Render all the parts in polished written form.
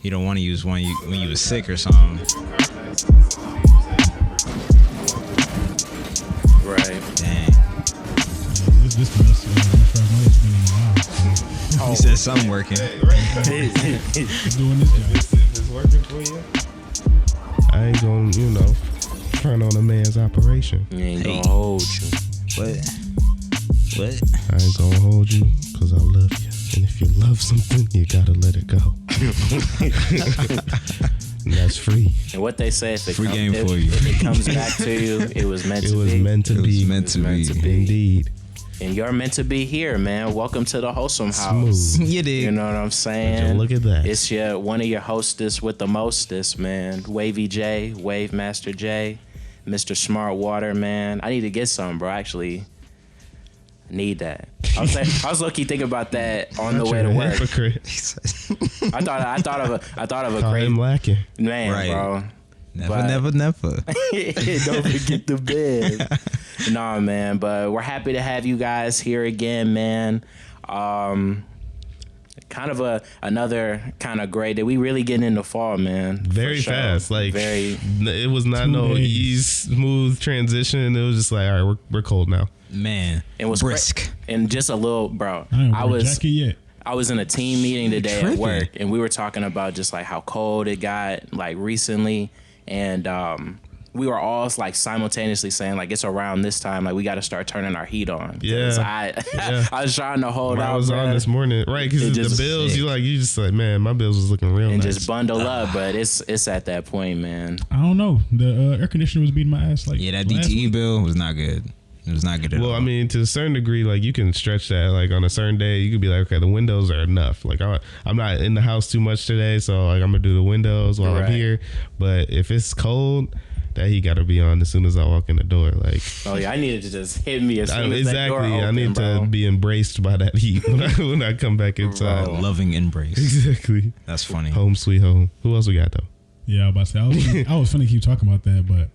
You don't want to use one when you was sick or something. Right. Dang. This the best it's been in a while. He said something working. Doing this job. Is this working for you? I ain't gonna, turn on a man's operation. You ain't gonna hold you. What? I ain't gonna hold you because I love you. And if you love something, you gotta let it go. And that's free. And what they say, if it, Free game for you. If it comes back to you, it was meant to be. It was meant to be. Indeed. And you're meant to be here, man. Welcome to the Wholesome House. Smooth. You did. You know what I'm saying? Look at that. It's one of your hostess with the mostest, man. Wavy J, Wave Master J, Mr. Smart Water, man. I need to get some, bro. Actually, I need that. I was low-key thinking about that on the way to work. I thought of a great I'm lacking. man, Right. bro. Never. Don't forget the bed. Nah, man, but we're happy to have you guys here again, man. Kind of another kind of great day. We really getting into fall, man. Very fast. Like, it was not 2 no days. smooth transition. It was just like, all right, we're cold now. Man, It was brisk. and just a little, bro. I ain't wear a jacket yet. I was in a team meeting today at tripping. work, and we were talking about just like how cold it got like recently, and we were all like simultaneously saying like it's around this time, like we got to start turning our heat on. 'Cause Yeah. I was trying to hold out. I was on this morning, right? Because It the just- bills, you just like, man, my bills was looking real and nice. just bundle up, but it's at that point, man. I don't know. The air conditioner was beating my ass. Like Yeah, that last DTE week. bill was not good. It was not good at all. Well, I mean, to a certain degree, like you can stretch that. Like on a certain day, you could be like, okay, the windows are enough. Like I'm not in the house too much today, so like I'm gonna do the windows while I'm Right. here. But if it's cold, that heat got to be on as soon as I walk in the door. Like, Oh yeah, I needed to just hit me as soon as exactly, that door opened, I need bro. to be embraced by that heat when I come back inside. A loving embrace. Exactly. That's funny. Home sweet home. Who else we got though? Yeah, I was about to say. I was finna keep talking about that, but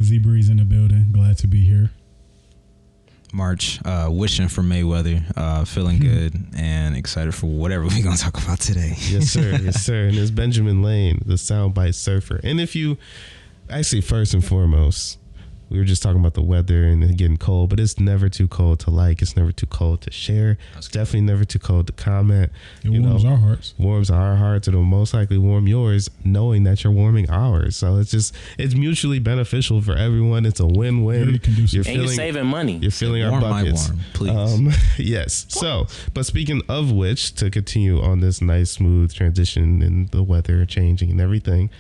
Z-Breeze in the building. Glad to be here. March, wishing for Mayweather, feeling good and excited for whatever we're gonna talk about today. Yes, sir. Yes, sir. And it's Benjamin Lane, the soundbite surfer. And if you actually, first and foremost, we were just talking about the weather and it getting cold, but it's never too cold to like. It's never too cold to share. It's definitely never too cold to comment. It warms our hearts. Warms our hearts. It'll most likely warm yours, knowing that you're warming ours. So it's mutually beneficial for everyone. It's a win-win. Very conducive. And you're saving money. You're filling our Warm my buckets. warm, please. Yes. So, but speaking of which, to continue on this nice, smooth transition and the weather changing and everything,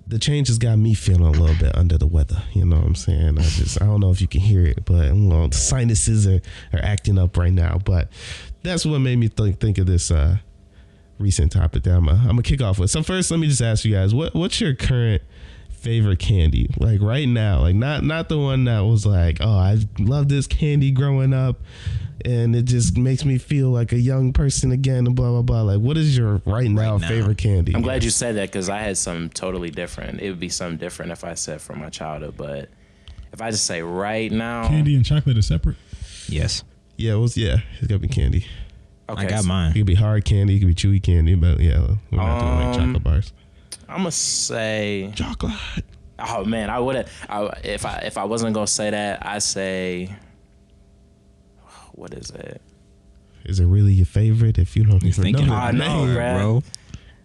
the change has got me feeling a little bit under the weather. You know what I'm saying? I don't know if you can hear it, but the sinuses are acting up right now. But that's what made me think of this recent topic that I'm gonna kick off with. So first, let me just ask you guys, what's your current favorite candy? Like right now, like not the one that was like, oh, I love this candy growing up and it just makes me feel like a young person again and blah blah blah. Like, what is your right now favorite candy? I'm glad you said that because I had something totally different. It would be something different if I said from my childhood, but if I just say right now, Candy and chocolate are separate. Yes, it's gotta be candy. okay, I got It mine. could be hard candy, it could be chewy candy, but yeah, we're not doing like chocolate bars. I'm gonna say Chocolate. Oh man, I would have. If I wasn't gonna say that, I say, what is it? Is it really your favorite? If you don't even thinking know, about the I know, name? bro.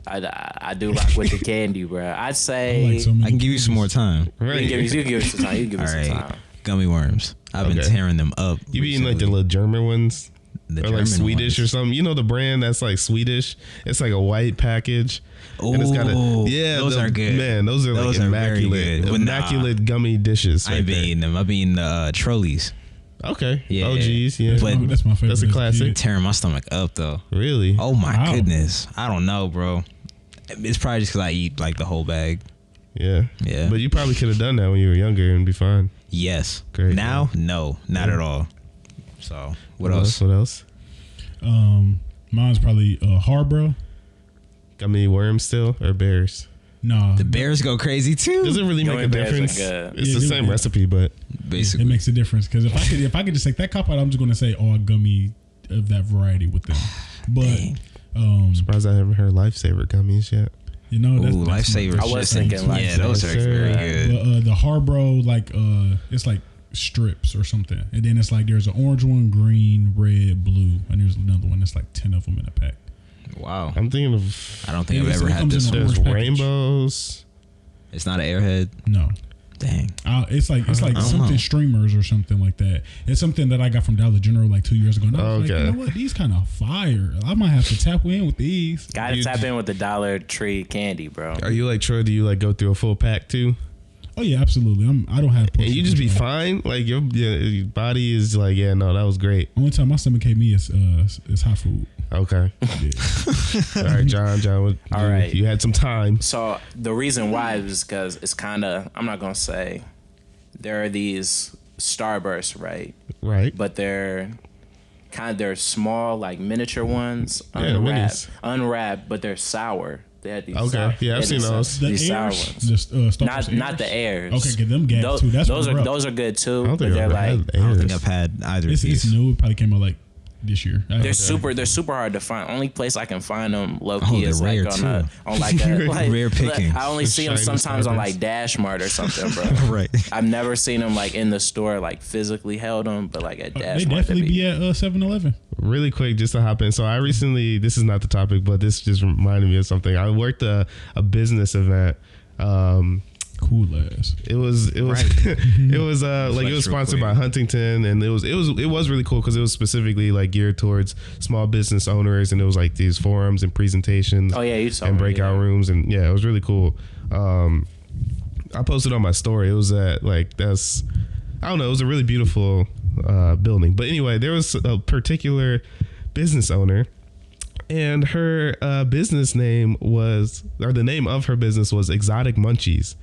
I do rock with the candy, bro. I'd say I like so many I can give you some more time. you Right. can give me some time. You can give me All some right, time. gummy worms. I've been Okay. tearing them up. You be eating like the recently. little German ones? The Or German like Swedish or ones. something. You know the brand that's like Swedish? It's like a white package. And it's got Ooh, those are good. Man, those are Those like are very immaculate. good. But nah, Immaculate gummy dishes. I ain't been there. eating them. I've been eating the trolleys. Okay. Yeah. OGs, yeah. But- That's my favorite. That's a as classic. kid. Tearing my stomach up though. Really? Oh my Wow. goodness. I don't know, bro. It's probably just because I eat like the whole bag. Yeah. Yeah. But you probably could have done that when you were younger and be fine. Yes. Great, Now, no, not at all. So what else? What else? Mine's probably Harborough. Gummy worms still or bears? Nah, The bears go crazy too. Does it really make Gummy a bears are difference? good. It's Yeah, the they same do. recipe, but Basically. it makes a difference because if I could just take that cop out, I'm just gonna say all gummy of that variety with them. But Dang. Surprised I haven't heard Lifesaver gummies yet. You know, Ooh, Lifesavers. I was thinking Yeah, those are very good. But, the Harbro, like it's like strips or something, and then it's like there's an orange one, green, red, blue, and there's another one that's like 10 of them in a pack. Wow. I'm thinking of. I don't think I've It ever had comes this in one. a There's orange package. rainbows. It's not an Airhead. No. Dang. It's like I don't something know. streamers or something like that. It's something that I got from Dollar General like 2 years ago. And I was like, Okay. you know what? These kind of fire. I might have to tap in with these. Gotta You- tap in with the Dollar Tree candy, bro. Are you like Troy? Do you like go through a full pack too? Oh yeah, absolutely. I don't have. And you just be portion fine. Like your body is like, yeah, no, that was great. control. Only time my stomach hate me is hot food. Okay. Yeah. All right, John. What, All right. You had some time. So the reason why is because it's kind of, I'm not gonna say there are these Starbursts, right? Right. But they're small, like miniature ones, Yeah, minis. unwrapped, but they're sour. They had these. Okay. sour, Yeah, I've they seen had those. The These sour airs, ones. the Star Wars Not the airs. Okay, get them gas too. That's those what are they're those are good too. I don't But think they're I've like had I don't think airs. I've had either of It's these. new. It probably came out like this year. they're super hard to find. Only place I can find them low Oh, key they're is like rare, on like a like, Rare pickings. I only see them Shiny sometimes on Starburst. like Dash Mart or something, bro. Right. I've never seen them like in the store, like physically held them, but like at Dash They Mart. definitely be at 7-Eleven. Really quick, just to hop in. So I recently, this is not the topic, but this just reminded me of something. I worked a business event. Cool ass. It was Right. it was like it was Flex real sponsored by quick. Huntington, and it was really cool because it was specifically like geared towards small business owners, and it was like these forums and presentations. Oh yeah, you saw and me, breakout yeah. rooms, and yeah, it was really cool. I posted on my story. It was at like I don't know. It was a really beautiful building. But anyway, there was a particular business owner, and her business name was, or the name of her business was Exotic Munchies.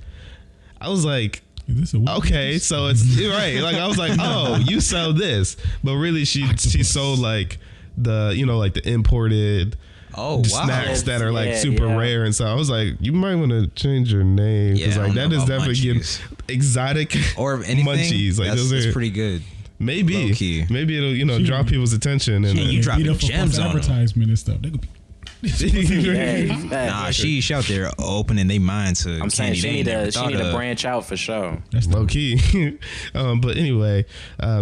I was like, Is this a okay, so it's right. Like I was like, oh, you sell this, but really she sold like the like the imported Oh, wow. snacks that are like Yeah, super yeah. rare, and so I was like, you might want to change your name because Yeah, I like don't that know is about definitely Munchies. exotic Or anything. munchies. Like that's, those are pretty good. maybe low-key. maybe it'll draw people's attention and Yeah, you Beat dropping up for gems false on 'em. advertisement and stuff. They could be. Nah, she out there opening their mind to I'm saying candy. she they need never to thought of. branch out for sure. That's low key. But anyway,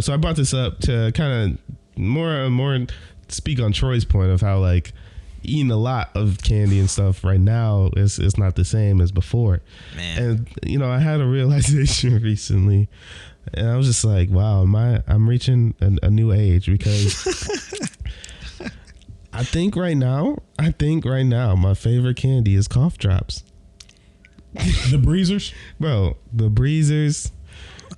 so I brought this up to kind of more speak on Troy's point of how like eating a lot of candy and stuff right now is not the same as before. Man. And I had a realization recently, and I was just like, wow, I'm reaching a new age because I think right now my favorite candy is cough drops. the breezers. Bro, the breezers,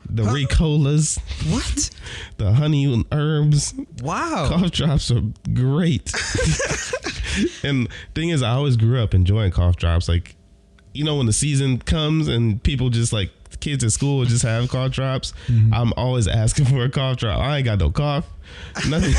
the Ricolas, What? the honey and herbs. Wow. Cough drops are great. And thing is, I always grew up enjoying cough drops. Like, when the season comes and people just like kids at school just have cough drops, I'm always asking for a cough drop. I ain't got no cough. Nothing.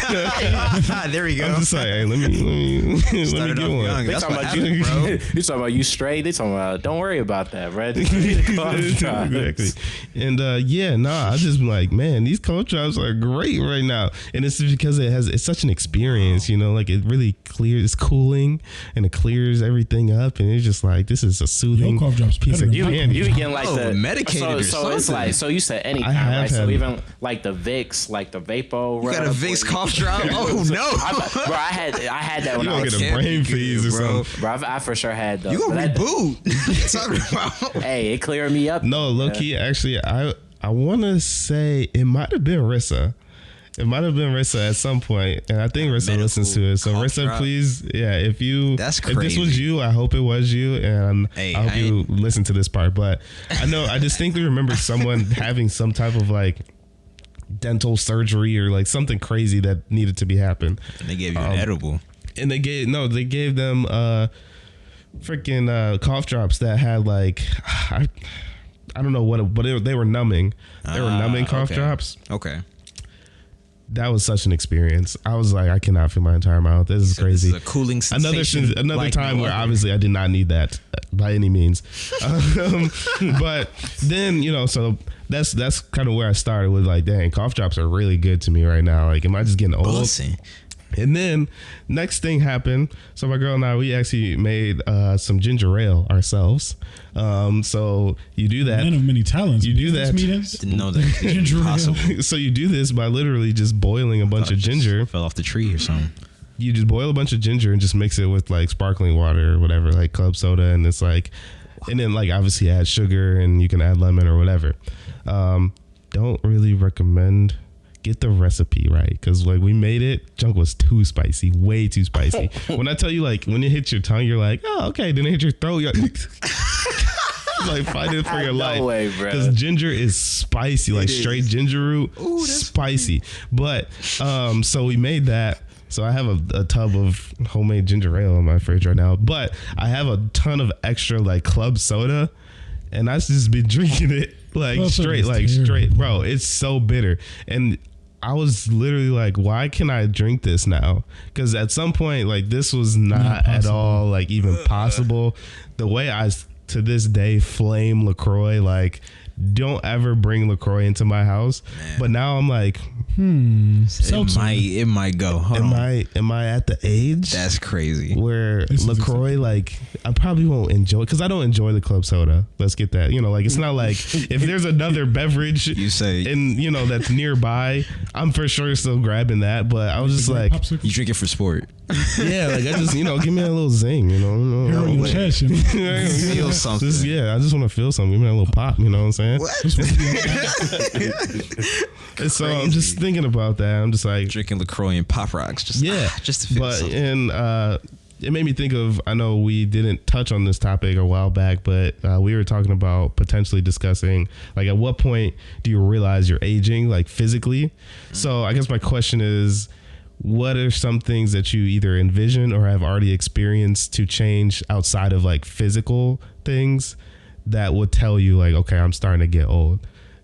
There we go. I'm just like, hey, let me Started get off one. young. They That's talking what about happened, you, bro. you talking about you straight. They talking about don't worry about that, right? Exactly. And I just been like, man, these cough drops are great right now. And it's just because it's such an experience, like it really clears, it's cooling and it clears everything up, and it's just like, this is a soothing Your cough drops piece better of than You mine. candy. be getting like the medicated or so it's something. like, so you said any I kind, have right? So had- even like the Vicks, like the Vapo. You got a Vicks cough drop? Oh, no. Bro, I had that when You I gonna was get a Can't brain be freeze or good, bro. something. bro, I for sure had those. You gonna but that- reboot? Talking about. Hey, it cleared me up. No, low key, actually, I want to say it might have been Rissa. It might have been Rissa at some point, and I think Rissa Medical listens to it. So cough Rissa, drop. please, if you, That's if this was crazy. you, I hope it was you, and Hey, I hope I you listen to this part. But I distinctly remember someone having some type of like dental surgery or like something crazy that needed to be happen, They gave you an edible. and they gave them freaking cough drops that had like I don't know what, but they were numbing. They were numbing cough okay. drops. Okay. That was such an experience. I was like, I cannot feel my entire mouth. This is So crazy. This is a cooling sensation. Another like time no where other. obviously I did not need that by any means. But then, so that's kind of where I started with like, dang, cough drops are really good to me right now. Like, am I just getting old? Bussin'. And then next thing happened. So my girl and I, we actually made some ginger ale ourselves. So you do that. Man of many talents. You do that. Didn't know that could be Ginger ale. possible. So you do this by literally just boiling a bunch of ginger. Fell off the tree or something. You just boil a bunch of ginger and just mix it with like sparkling water or whatever, like club soda, and it's like, and then like obviously add sugar and you can add lemon or whatever. Don't really recommend. Get the recipe right, because like we made it, junk was too spicy, way too spicy. When I tell you, like when it hits your tongue, you're like, oh okay. Then it hits your throat, you're like fight it for your life. No way, bro. Because ginger is spicy, like straight ginger root, spicy. But so we made that. So I have a tub of homemade ginger ale in my fridge right now, but I have a ton of extra like club soda, and I've just been drinking it like straight, bro. It's so bitter. And I was literally like, why can I drink this now? Because at some point, like this was not at all like even possible. The way I to this day flame LaCroix, like don't ever bring LaCroix into my house. Man. But now I'm like, it might go. Am I at the age? That's crazy. Where LaCroix, like, I probably won't enjoy it because I don't enjoy the club soda. Let's get that. You know, like it's not like if there's another beverage you say and you know that's nearby, I'm for sure still grabbing that. But I was just like, you drink it for sport. Yeah, like I just, you know, give me a little zing, you know. Hair on your chest, you know? Feel something. I just want to feel something. Give me a little pop, you know what I'm saying? And so I'm just thinking about that. I'm just like drinking LaCroix and Pop Rocks, just to feel something. And it made me think of, I know we didn't touch on this topic a while back, but we were talking about potentially discussing, like, at what point do you realize you're aging, like, physically? So I guess my question is, what are some things that you either envision or have already experienced to change outside of, like, physical things that would tell you, like, okay, I'm starting to get old?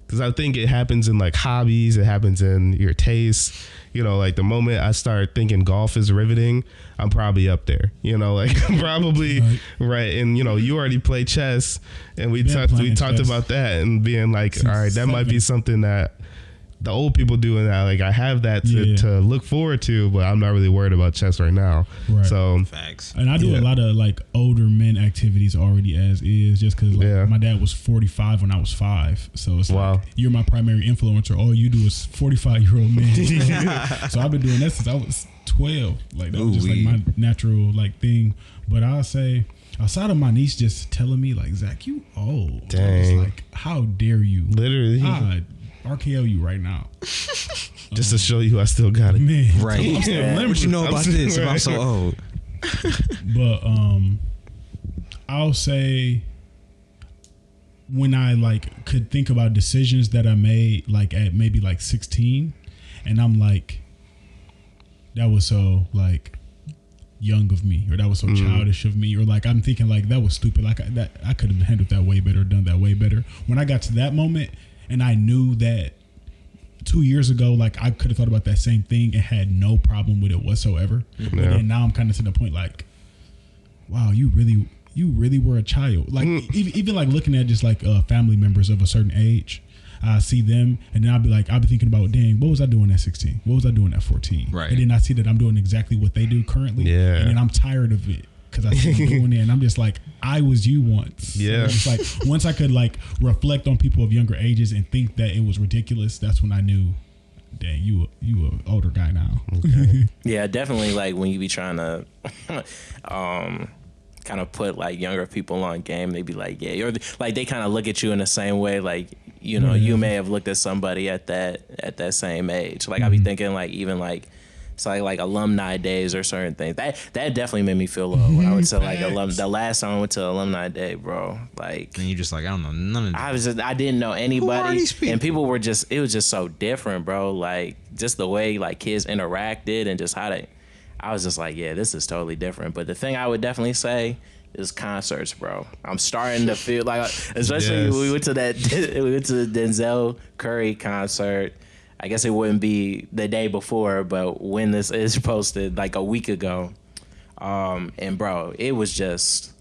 Because I think it happens in, like, hobbies. It happens in your tastes. You know, like, the moment I start thinking golf is riveting, I'm probably up there. You know, like, probably right. And, you know, you already play chess, and we talked about that and being like, all right, that might be something that the old people do, and like I have that to look forward to, but I'm not really worried about chess right now. Right. So facts. And I do a lot of like older men activities already as is, just because like, my dad was 45 when I was 5, so it's like you're my primary influencer. All you do is 45-year-old men. So I've been doing that since I was 12. Like that was just like my natural like thing. But I'll say, outside of my niece just telling me like, Zach, you old. Dang. Like, how dare you? Literally. RKO you right now. Just to show you I still got it. Man, right. What you know about this if I'm so old? But I'll say when I like could think about decisions that I made like at maybe like 16, and I'm like, that was so like young of me, or that was so childish of me, or like I'm thinking like that was stupid, like I could have handled that way better, done that way better. When I got to that moment and I knew that 2 years ago, like I could have thought about that same thing and had no problem with it whatsoever. But then now I'm kind of to the point like, wow, you really were a child. Like even like looking at just like family members of a certain age, I see them and then I'll be thinking about, dang, what was I doing at 16? What was I doing at 14? Right. And then I see that I'm doing exactly what they do currently. Yeah. And then I'm tired of it because I see them doing it and I'm just like, I was you once. Yeah. So it's like once I could like reflect on people of younger ages and think that it was ridiculous, that's when I knew, dang, you an older guy now. Okay. Yeah, definitely. Like when you be trying to kind of put like younger people on game, they be like, yeah, or like they kind of look at you in the same way, like, you know, you may have looked at somebody at that same age. Like I be thinking like even like it's like alumni days or certain things. That definitely made me feel low when I went to like the last time I went to alumni day, bro. Like, and you just like, I don't know none of that. I didn't know anybody, and people were just, it was just so different, bro. Like just the way like kids interacted and just how they, I was just like, yeah, this is totally different. But the thing I would definitely say is concerts, bro. I'm starting to feel like, especially we went to the Denzel Curry concert. I guess it wouldn't be the day before, but when this is posted, like a week ago. And bro, it was just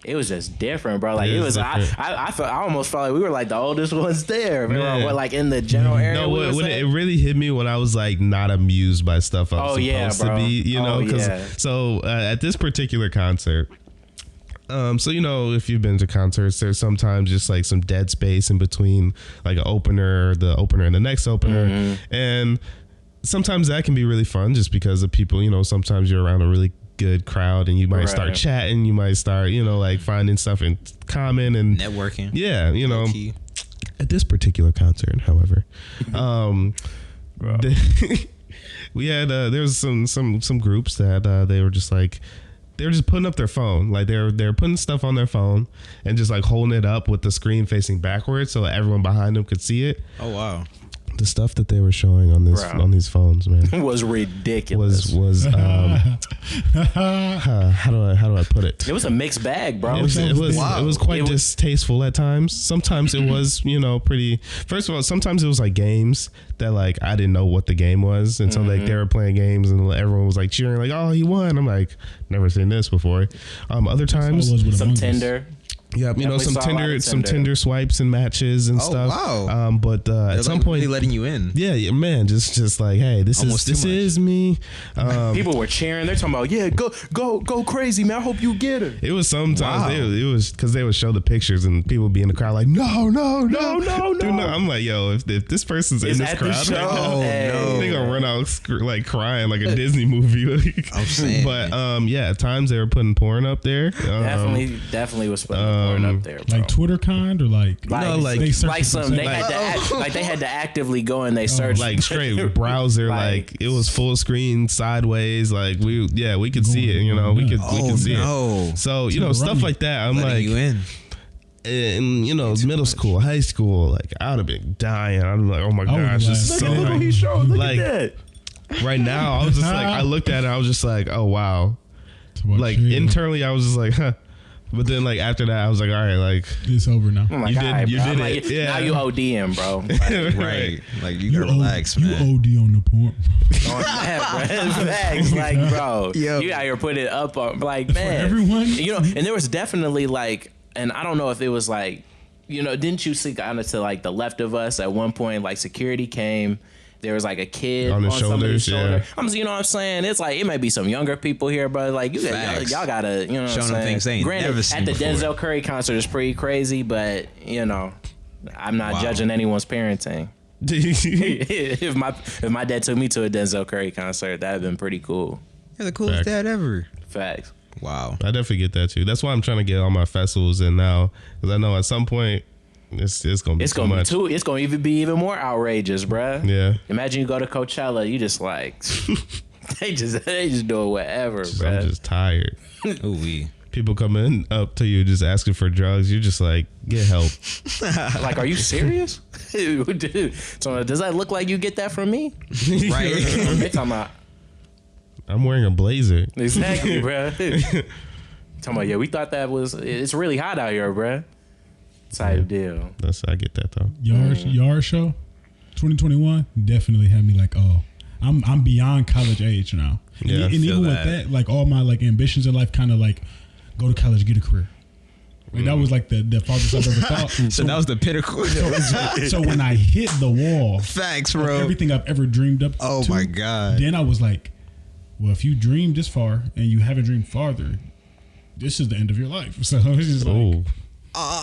it was just different, bro. Like It it is was, I almost felt like we were like the oldest ones there, bro. Yeah. Like in the general area. No, when it really hit me when I was like not amused by stuff I was supposed to be, you know, because at this particular concert. So you know, if you've been to concerts, there's sometimes just like some dead space in between, like the opener and the next opener, and sometimes that can be really fun just because of people. You know, sometimes you're around a really good crowd and you might start chatting, you might start, you know, like finding stuff in common and networking. Yeah, you know. At this particular concert, however, we had there was some groups that they were just like. They were just putting up their phone, like they're putting stuff on their phone and just like holding it up with the screen facing backwards so everyone behind them could see it. Oh wow! The stuff that they were showing on these phones, man, was ridiculous. Was how do I put it? It was a mixed bag, bro. It was quite distasteful at times. Sometimes it was, you know, pretty. First of all, sometimes it was like games that like I didn't know what the game was, and so like they were playing games and everyone was like cheering, like, "Oh, he won!" I'm like, never seen this before. Other times, some Tinder. Yeah, you know, some Tinder swipes and matches and stuff. Wow. But at some point, really letting you in. Yeah, man, just like, hey, this is me. People were cheering. They're talking about, yeah, go crazy, man. I hope you get her. It was sometimes it was because they would show the pictures and people would be in the crowd like, no. I'm like, yo, if this person's in this crowd, right now, they gonna run out like crying like a Disney movie. I'm saying, but yeah, at times they were putting porn up there. Definitely was putting porn up there, bro. Like Twitter kind or like they had to actively go and they search like straight browser, like it was full screen sideways, like we could see it, you know, we could see it. So you know, stuff like that. I'm letting like you in. And you know, middle school, high school, like I would have been dying. I'm like, oh my gosh, this is so look what he's showing. Look like at that. Right now, I was just like, I looked at it, I was just like, oh wow. Like internally, I was just like, huh. But then, like after that, I was like, all right, like it's over now. I'm like, you did it. Yeah. Now you ODing, bro. Like, right? Like you gotta relax, man. You OD on the porn. On that, bro. Facts, like, bro. You out here put it up on, like, man. For everyone, you know. And there was definitely like, and I don't know if it was like, you know, didn't you see kind of to like the left of us at one point? Like security came. There was like a kid on somebody's shoulder. You know what I'm saying? It's like it might be some younger people here, but like y'all gotta, you know, what I'm saying? Things they ain't never seen at the before. Denzel Curry concert is pretty crazy, but you know, I'm not judging anyone's parenting. if my dad took me to a Denzel Curry concert, that'd been pretty cool. You're the coolest dad ever. Facts. Wow. I definitely get that too. That's why I'm trying to get all my festivals in now, because I know at some point. It's gonna be too much. It's gonna even be even more outrageous, bruh. Yeah. Imagine you go to Coachella, you just like they just doing whatever, bruh. I'm just tired. Ooh-wee. People coming up to you just asking for drugs. You're just like, get help. Like, are you serious? Dude, so does that look like you get that from me? Right. They talking about. I'm wearing a blazer. Exactly, bruh. Talking about, yeah, we thought it's really hot out here, bruh. Type deal. I get that though. Yard show, 2021 definitely had me like, oh, I'm beyond college age now. Yeah, and even with that, like all my like ambitions in life, kind of like go to college, get a career. Like that was like the farthest I've ever thought. So that was the pinnacle. So when I hit the wall, facts, bro. Everything I've ever dreamed up. Oh my god. Then I was like, well, if you dreamed this far and you haven't dreamed farther, this is the end of your life. So it's just like.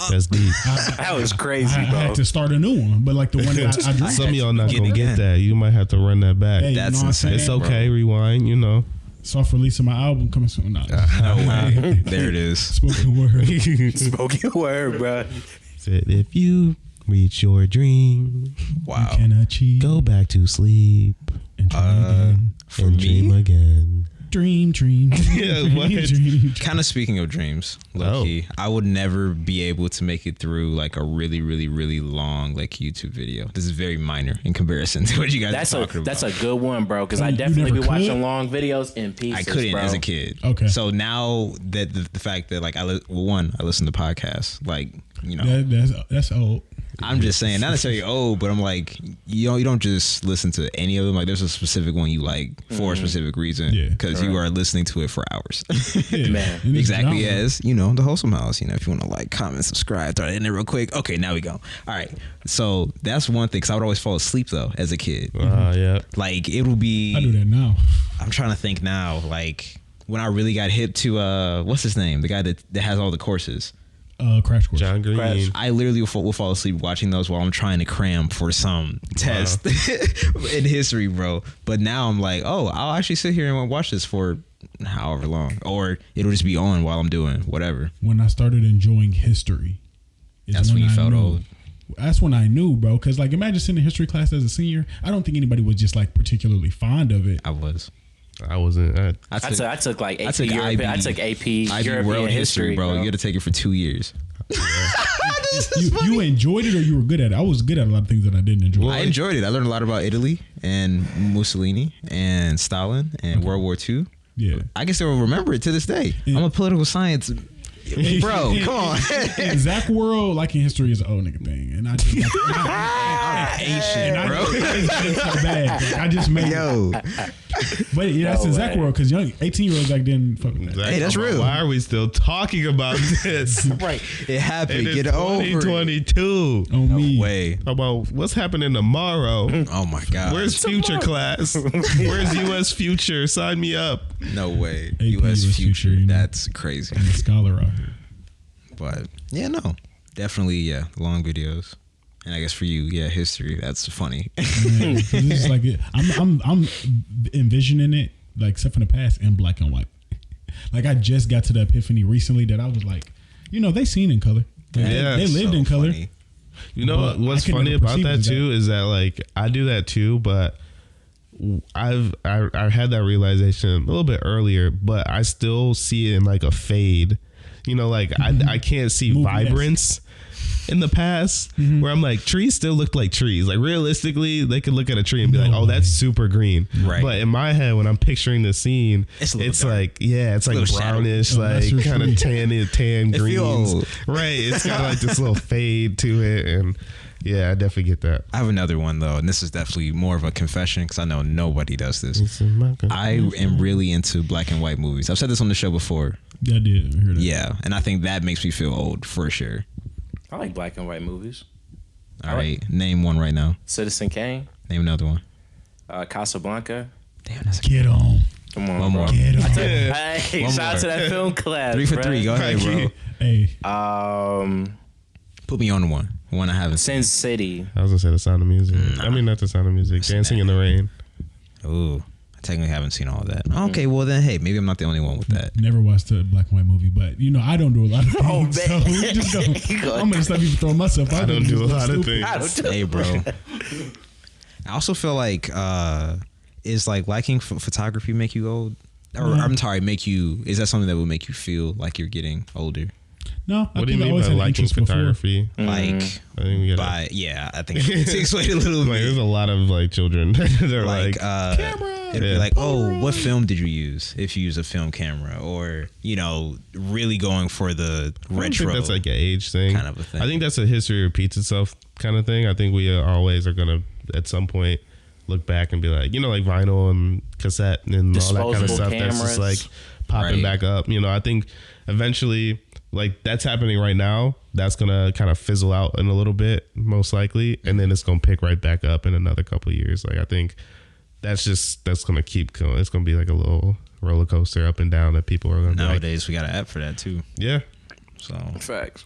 That's deep. That was crazy, bro. I had to start a new one, but like the one that I drew. Some of y'all not gonna get that. You might have to run that back. Hey, that's insane. It's okay. Bro. Rewind. You know. Soft release of my album coming soon. No way. There it is. Spoken word. Spoken word, bro. Said if you reach your dream, you can achieve. Go back to sleep and try again. And dream again. Dream. Kind of speaking of dreams, low key, I would never be able to make it through like a really, really, really long like YouTube video. This is very minor in comparison to what you guys are talking about. That's a good one, bro, because I definitely be watching long videos in pieces. I couldn't bro. as a kid. Okay. So now that the fact that like I listen to podcasts, like, you know. That's old. I'm just saying, not necessarily old, but I'm like, you don't just listen to any of them. Like, there's a specific one you like for a specific reason, because you are listening to it for hours. Man, exactly as the Wholesome House. If you want to like, comment, subscribe, throw it in there real quick. Okay, now we go. All right, so that's one thing. Because I would always fall asleep though as a kid. Yeah. Like it will be. I do that now. I'm trying to think now. Like when I really got hip to what's his name? The guy that has all the courses. Crash Course. John Green. Crash. I literally will fall asleep watching those while I'm trying to cram for some test in history, bro. But now I'm like, I'll actually sit here and watch this for however long, or it'll just be on while I'm doing whatever. When I started enjoying history, that's when you felt old. That's when I knew, bro. Because like, imagine sitting in history class as a senior. I don't think anybody was just like particularly fond of it. I was. I wasn't. I took like AP IB, I took AP European World History, bro. You had to take it for 2 years. You enjoyed it or you were good at it? I was good at a lot of things that I didn't enjoy. I enjoyed it. I learned a lot about Italy and Mussolini and Stalin and World War II. Yeah, I can still remember it to this day. I'm a political science bro. Come on. And Zach World, like in history, is an old nigga thing, and I just ancient, bro. It's so bad. Like, I just made But that's in Zach World because young 18-year-olds back then fuck with that. Hey, that's real. Why are we still talking about this? Right. It happened. Get over 2022. On me. No way. About what's happening tomorrow. Oh my God. Where's future class? Where's US future? Sign me up. No way. AP US future. you know. That's crazy. I'm a scholar out here. But yeah, no. Definitely, long videos. And I guess for you, history. That's funny. Man, it's like I'm envisioning it, like except for the past, in black and white. Like I just got to the epiphany recently that I was like, they seen in color. Like, they lived in color. Funny. You know what's funny about that too is that like I do that too, but I had that realization a little bit earlier, but I still see it in like a fade. Like I can't see vibrance in the past where I'm like, trees still look like trees. Like realistically, they could look at a tree and be like, oh, that's super green. Right. But in my head, when I'm picturing the scene, it's like, it's like brownish, like kind of tan greens. Right. It's got like this little fade to it. And yeah, I definitely get that. I have another one though, and this is definitely more of a confession because I know nobody does this. I am really into black and white movies. I've said this on the show before. Yeah, I did hear that. Yeah, and I think that makes me feel old for sure. I like black and white movies. All right, name one right now. Citizen Kane. Name another one. Casablanca. Damn, that's Get on. Come on, one bro. more. Get on. Hey, One shout out more. to that film class. 3 for 3. Go ahead, bro. Hey, Put me on one I haven't seen. Sin City. I was gonna say The Sound of Music. I mean, not The Sound of Music. Dancing in the Rain. Ooh, I technically haven't seen all of that. Okay, well then, hey, maybe I'm not the only one with that. never watched a black and white movie, but I don't do a lot of things. Oh, man. So we just go. I'm gonna stop you from throwing myself out. I don't do a lot of stupid. things. Hey, bro. I also feel like is like liking photography make you old? Or I'm sorry, is that something that would make you feel like you're getting older? No, What do you mean by liking photography? Like I think we gotta, I think to explain it a little like, bit. there's a lot of like children that are like camera. It'd be like, what film did you use? If you use a film camera, or really going for the retro. I think that's like an age thing. Kind of a thing. I think that's a history repeats itself kind of thing. I think we always are gonna at some point look back and be like, like vinyl and cassette and all that kind of Disposable stuff that's just like popping back up. I think eventually, like that's happening right now. That's gonna kind of fizzle out in a little bit, most likely, and then it's gonna pick right back up in another couple of years. Like I think that's gonna keep going. It's gonna be like a little roller coaster up and down that people are gonna nowadays. We got an app for that too. Yeah. So Facts.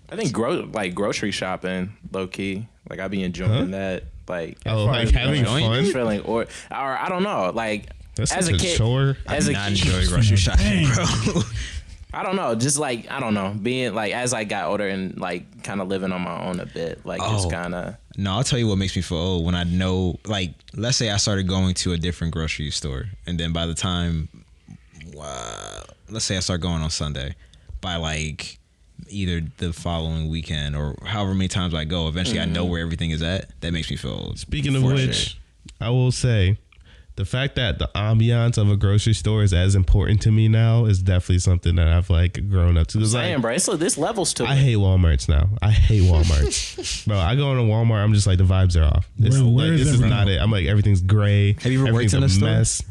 I think grocery shopping, low key. Like I be enjoying that. Like like having fun. Feeling or I don't know. Like That's as such a kid, chore. as a not kid, enjoy grocery shopping, bro. I don't know. Just like I don't know. Being like as I got older and like kind of living on my own a bit. Like just kind of. No, I'll tell you what makes me feel old when I know. Like, let's say I started going to a different grocery store, and then by the time, let's say I start going on Sunday, by like either the following weekend or however many times I go, eventually I know where everything is at. That makes me feel old. Speaking of which, I will say the fact that the ambiance of a grocery store is as important to me now is definitely something that I've like grown up to. Damn, bro, there's levels to it. I hate Walmarts now. I hate Walmarts. Bro, I go into Walmart, I'm just like, the vibes are off. It's Where like, is this is everything? not it. I'm like, everything's gray. Have you ever worked in a store? mess.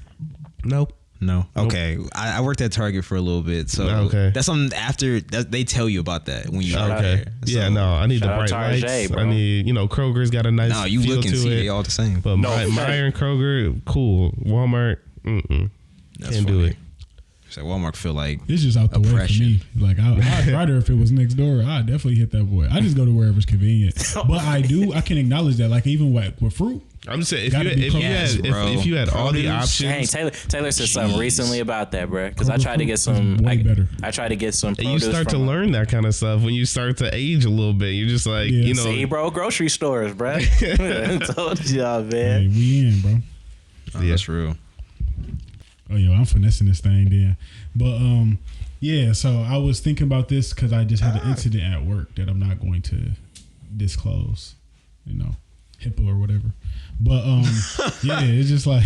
Nope. No. Okay. I worked at Target for a little bit, so Okay. that's something after that they tell you about that when you work Okay. there. Yeah, So- no, I need the Shout out bright Target, lights. bro. I need, Kroger's got a nice No, you feel look and to see it. they all the same. But Meijer and Kroger, cool. Walmart, That's can't do funny. it. So Walmart feel like It's just out the oppression. way for me. Like I'd rather if it was next door, I'd definitely hit that boy. I just go to wherever's convenient. But I can acknowledge that. Like even with fruit, I'm just saying, Gotta be if you had all the Produce. Dang, options, Taylor said something Jeez. recently about that, bro. Because I Kroger tried to get fruit is some. way better. I tried to get some. and you produce start to from- learn that kind of stuff when you start to age a little bit. You're just like, Yeah. See, bro, grocery stores, bro. Told y'all, hey, man. we in, bro. Oh, that's real. Oh, yo, I'm finessing this thing, then. But yeah. So I was thinking about this because I just had an incident at work that I'm not going to disclose. HIPAA or whatever. But yeah, it's just like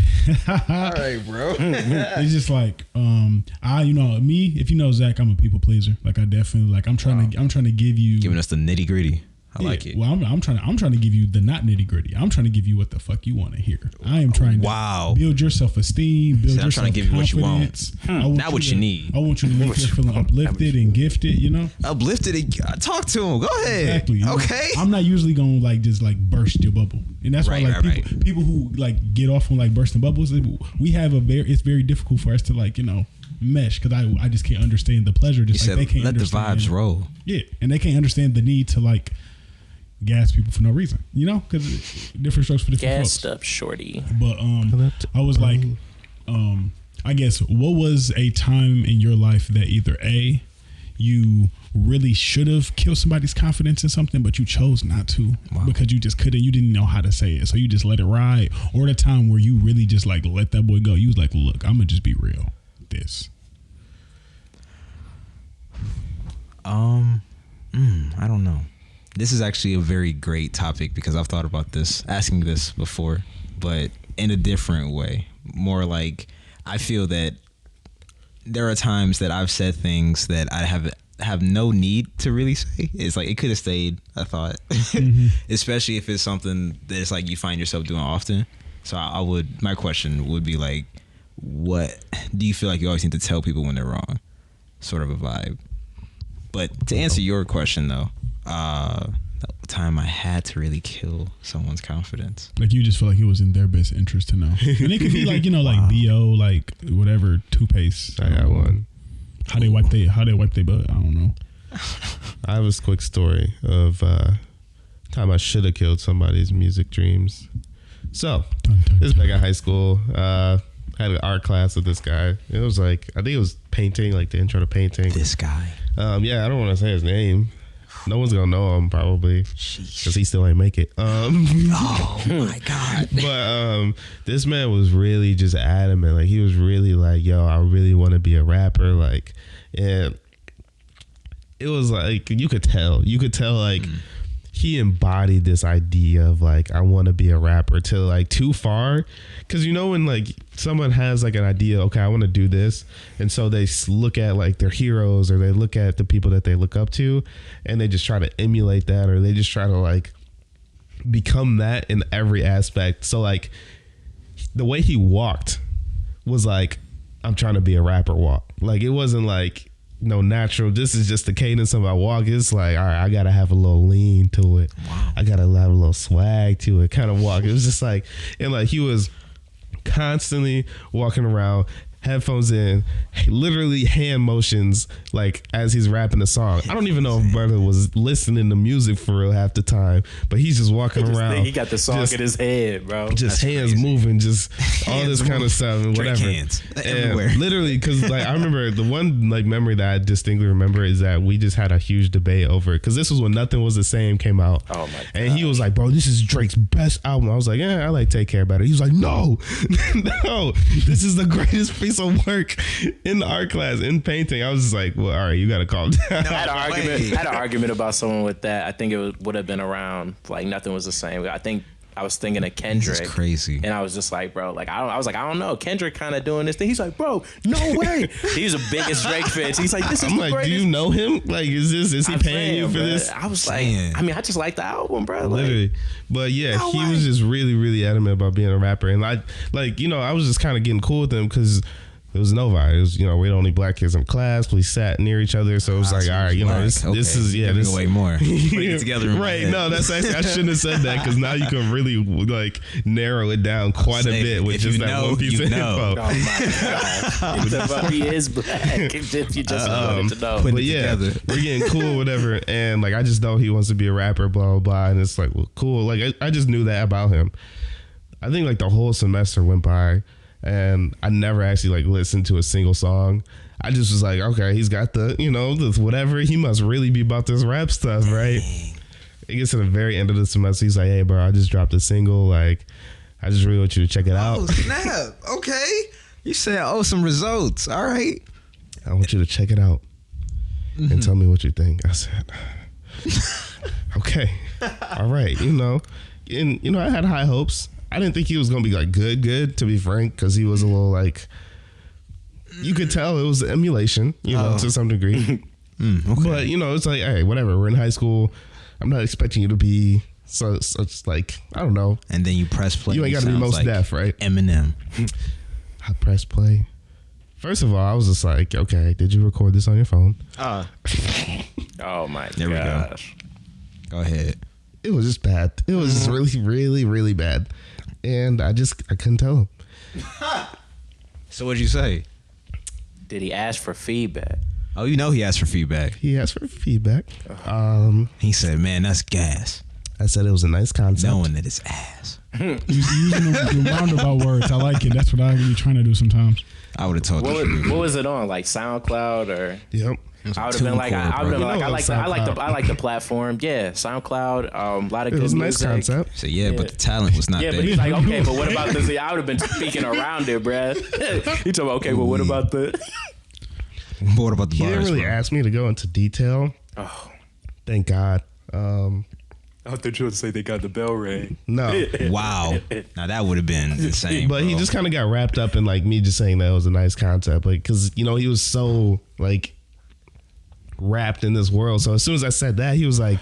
All right, bro. it's just like me, if you know Zach, I'm a people pleaser. Like I definitely I'm trying to give you Giving us the nitty gritty. I like it. Well, I'm trying to give you the not nitty gritty. I'm trying to give you what the fuck you want to hear. I am trying to build your self esteem, build your I'm trying to give you what you want. confidence. I want Not what you need. I want you to leave here feeling uplifted and gifted. Uplifted and talk to him. Go ahead. Exactly. Okay. I'm not usually gonna just burst your bubble, and that's why people who get off on bursting bubbles. We have it's very difficult for us to mesh because I just can't understand the pleasure. Just You they said can't let the understand vibes roll. Yeah, and they can't understand the need to gas people for no reason. Because different strokes for different Gassed folks. up, shorty. But I was like, I guess what was a time in your life that either A, you really should have killed somebody's confidence in something, but you chose not to because you just couldn't. You didn't know how to say it, so you just let it ride. Or the time where you really just let that boy go. You was like, look, I'm gonna just be real. This. I don't know. This is actually a very great topic because I've thought about asking this before, but in a different way. More like I feel that there are times that I've said things that I have no need to really say. It's like it could have stayed a thought, especially if it's something that's you find yourself doing often. So my question would be what do you feel like you always need to tell people when they're wrong? Sort of a vibe. But to answer your question though, the time I had to really kill someone's confidence. You just feel like it was in their best interest to know. And it could be BO, whatever, toothpaste. I got one. How they wipe their butt, I don't know. I have a quick story of time I should have killed somebody's music dreams. So, this is back in high school. Had an art class with this guy. It was I think it was painting, the intro to painting. This guy. Yeah, I don't want to say his name. No one's gonna know him probably because he still ain't make it. Oh my god! But this man was really just adamant. He was really yo, I really want to be a rapper. And it was you could tell he embodied this idea of I want to be a rapper till too far. Because when someone has an idea, okay, I want to do this, and so they look at their heroes or they look at the people that they look up to, and they just try to emulate that, or they just try to become that in every aspect. So the way he walked was I'm trying to be a rapper walk. It wasn't no natural. This is just the cadence of my walk. It's all right, I gotta have a little lean to it. Wow. I gotta have a little swag to it kind of walk. It was just and he was constantly walking around, headphones in, literally hand motions as he's rapping the song. I don't even know if brother was listening to music for real half the time, but he's just walking around. He got the song in his head, bro. Just hands moving, just all this kind of stuff and whatever. Hands everywhere. Literally, because I remember the one memory that I distinctly remember is that we just had a huge debate over it because this was when Nothing Was the Same came out. Oh my god! And he was like, "Bro, this is Drake's best album." I was like, "Yeah, I like Take Care Better." He was like, "No, no, this is the greatest piece of work in the art class in painting." I was just like, "Well, all right, you got to calm down." I had an argument about someone with that. I think it would have been around Nothing Was the Same. I think I was thinking of Kendrick. This is crazy. And I was just like, bro, like I was like, I don't know, Kendrick kind of doing this thing. He's like, bro, no way. He's the biggest Drake fan. He's like, this is I'm the like, greatest. do you know him? Like, is he I'm paying saying, you for bro. this? I was like, Saying. I mean, I just like the album, bro. Like, Literally. But yeah, No he way. was just really, really adamant about being a rapper. And I was just kind of getting cool with him because it was Novi. It was, we're the only black kids in class. We sat near each other. So it was like, all right, this is, yeah. Giving This away more. Putting it together in my right. head. No, that's actually, I shouldn't have said that because now you can really like narrow it down quite a saying, bit with if just you that know, one piece you of know. info. Oh my god, he is black. If you just wanted to know. Put But it yeah, together. we're getting cool, whatever. And like, I just know he wants to be a rapper, blah, blah, blah. And it's like, well, cool. Like, I just knew that about him. I think like the whole semester went by and I never actually like listened to a single song. I just was like, okay, he's got the, the whatever. He must really be about this rap stuff, right? It gets to the very end of the semester. He's like, hey, bro, I just dropped a single. Like, I just really want you to check it out. Oh, snap. Okay. You said, some results. All right. I want you to check it out and tell me what you think. I said, okay, all right, and I had high hopes. I didn't think he was gonna be like good, to be frank, because he was a little like, you could tell it was emulation, to some degree. Okay. But it's like, hey, whatever. We're in high school. I'm not expecting you to be such like, I don't know. And then you press play. You ain't got to be Sounds most like deaf, right? Eminem. I press play. First of all, I was just like, okay, did you record this on your phone? Oh my There we go. gosh. Go ahead. It was just bad. It was just really, really, really bad. And I couldn't tell him. So what'd you say? Did he ask for feedback? Oh, he asked for feedback. He asked for feedback. He said, man, that's gas. I said it was a nice concept. Knowing that it's ass. Using the roundabout words. I like it. That's what I be trying to do sometimes. I would have told you. What was it on? Like SoundCloud or? Yep. I would have been like, I would have been like, I like the platform. Yeah, SoundCloud. A lot of It good was a music. nice concept. So yeah, but the talent was not Yeah, there. but he's like, okay, but what about this? I would have been speaking around it, bruh. He told me, okay, well, what about the? What about the He bars? didn't really bro? ask me to go into detail. Oh, Thank God. I thought you would say they got the bell ring. No. Wow. Now that would have been insane. But he just kind of got wrapped up in like me just saying that it was a nice concept. Like, cause he was so like wrapped in this world. So as soon as I said that, he was like,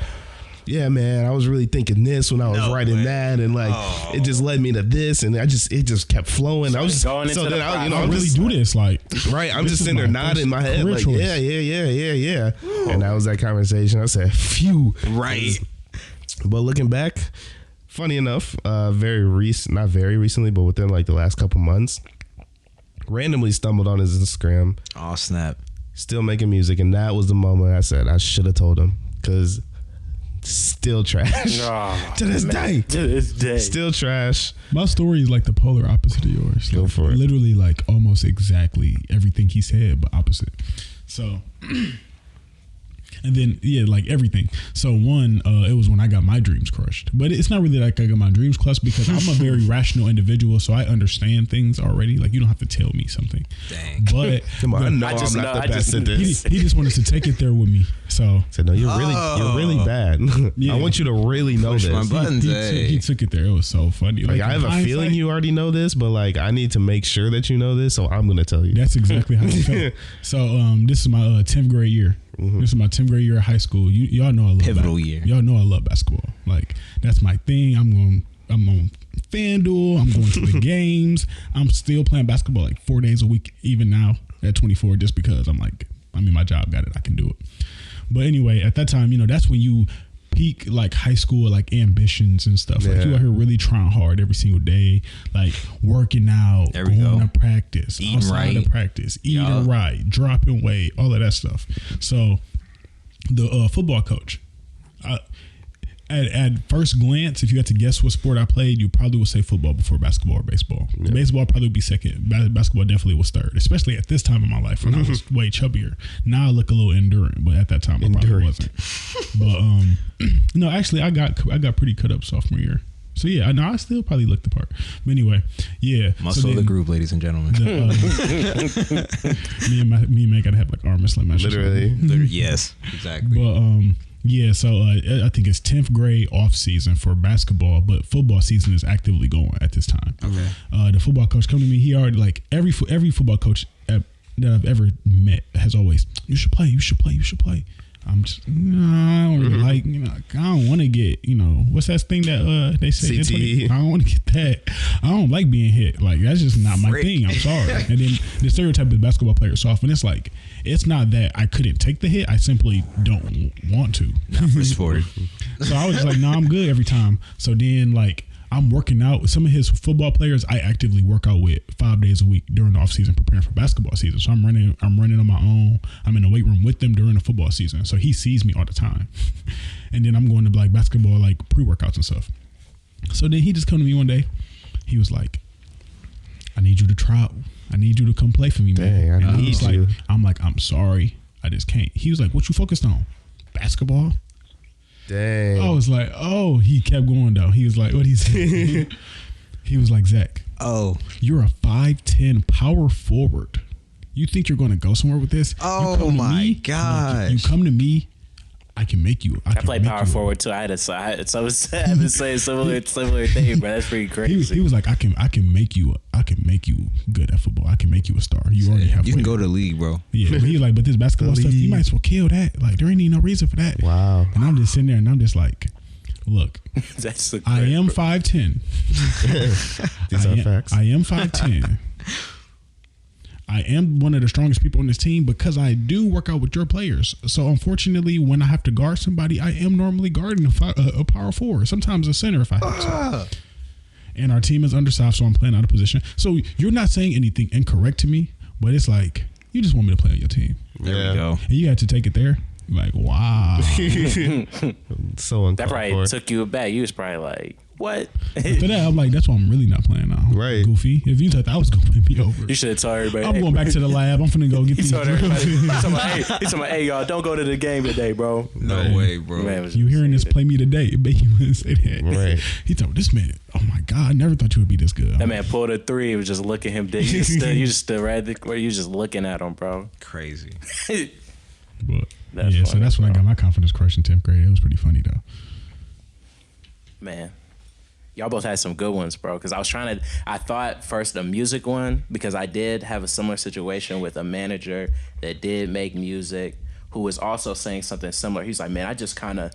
yeah, man, I was really thinking this when I was writing that. And like, it just led me to this. And it just kept flowing. I was going into the I I'm really just, do this. Like, right. I'm this just is sitting there my nodding my head. career Like, choice. yeah. And that was that conversation. I said, phew. Right. But looking back, funny enough, not very recently, but within like the last couple months, randomly stumbled on his Instagram, Oh snap. still making music, and that was the moment I said I should have told him, because still trash to this day. To this day. Still trash. my story is like the polar opposite of yours. Go Like, for it. Literally, like almost exactly everything he said, but opposite. So. And then, like everything. So one, it was when I got my dreams crushed. But it's not really like I got my dreams crushed because I'm a very rational individual, so I understand things already. Like, you don't have to tell me something. Dang. But Come on, I know I I'm just not know- the I best just- at this. he just wanted to take it there with me. So I said, no, you're really bad. Yeah. I want you to really know Push my this. buttons. he took it there. It was so funny. Like, I have a hindsight, feeling you already know this, but like I need to make sure that you know this, so I'm gonna tell you. That's exactly how I felt. So this is my 10th grade year. Mm-hmm. This is my 10th grade year of high school. Y'all know I love Pivotal year. Y'all know I love basketball. Like, that's my thing. I'm on FanDuel. I'm going to the games. I'm still playing basketball like 4 days a week, even now at 24, just because my job got it. I can do it. But anyway, at that time, that's when you peak like high school, like ambitions and stuff. Like, you out here really trying hard every single day, like working out, There we going go. to practice, Eating outside right. of practice, eating Yeah. right, dropping weight, all of that stuff. So the football coach, at first glance, if you had to guess what sport I played, you probably would say football before basketball or baseball. Yeah. Baseball probably would be second. Basketball definitely was third, especially at this time in my life when I was way chubbier. Now I look a little endurant, but at that time I probably wasn't. But no, actually I got pretty cut up sophomore year. So yeah, I still probably look the part. But anyway, yeah. Muscle so of the then group, ladies and gentlemen. me and Meg gotta have like arm wrestling matches. Literally. Yes, exactly. But Yeah, so I think it's 10th grade off season for basketball, but football season is actively going at this time. Okay. The football coach come to me. He already like every football coach that I've ever met has always, you should play. I'm just, no, I don't really like, I don't want to get, what's that thing that they say? CTE. I don't want to get that. I don't like being hit. Like, that's just not my thing. I'm sorry. And then the stereotype of basketball players soft, and it's like, it's not that I couldn't take the hit. I simply don't want to. Not for sport. So I was just like, no, I'm good every time. So then, like, I'm working out with some of his football players. I actively work out with 5 days a week during the off season, preparing for basketball season. So I'm running on my own. I'm in the weight room with them during the football season. So he sees me all the time. And then I'm going to like basketball, like pre-workouts and stuff. So then he just come to me one day. He was like, I need you to try out. I need you to come play for me, man. Dang, I need you. Like, I'm like, I'm sorry. I just can't. He was like, what you focused on? Basketball? Dang. I was like, oh, he kept going though. He was like, what he said? He was like, Zach, you're a 5'10" power forward. You think you're going to go somewhere with this? Oh my gosh. You come to me, I can make you. I played power forward too. I had to say similar thing, bro. That's pretty crazy. He was like, I can make you good at football. I can make you a star. You already have. You can go to the league, bro. Yeah, but he was like, but this basketball stuff, you might as well kill that. Like, there ain't even no reason for that. Wow. And I'm just sitting there, and I'm just like, look, That's I am 5'10". These are facts. I am 5'10". I am one of the strongest people on this team because I do work out with your players. So unfortunately, when I have to guard somebody, I am normally guarding a power forward, sometimes a center if I have to. And our team is undersized, so I'm playing out of position. So you're not saying anything incorrect to me, but it's like you just want me to play on your team. There we go. And you had to take it there. Like, wow. So uncalled That probably for. took you aback. You was probably like, what? After that, I'm like, that's why I'm really not playing now. Right. Goofy. If you thought that was going to play me over. You should have told everybody. I'm going back to the lab. I'm finna go get He these told everybody. drills. He's talking about, hey, y'all, don't go to the game today, bro. No way, bro. Man, was You hearing this play me today? I bet you wouldn't say that. Right. He told this man, oh my God, I never thought you would be this good. That man pulled a three. It was just looking him dead. You just stood right there where you just looking at him, bro. Crazy. But, That's yeah, so funny, that's when I bro. got my confidence crushed in 10th grade. It was pretty funny though. Man, y'all both had some good ones, bro. Because I thought first the music one, because I did have a similar situation with a manager that did make music who was also saying something similar. He's like, man, I just kind of,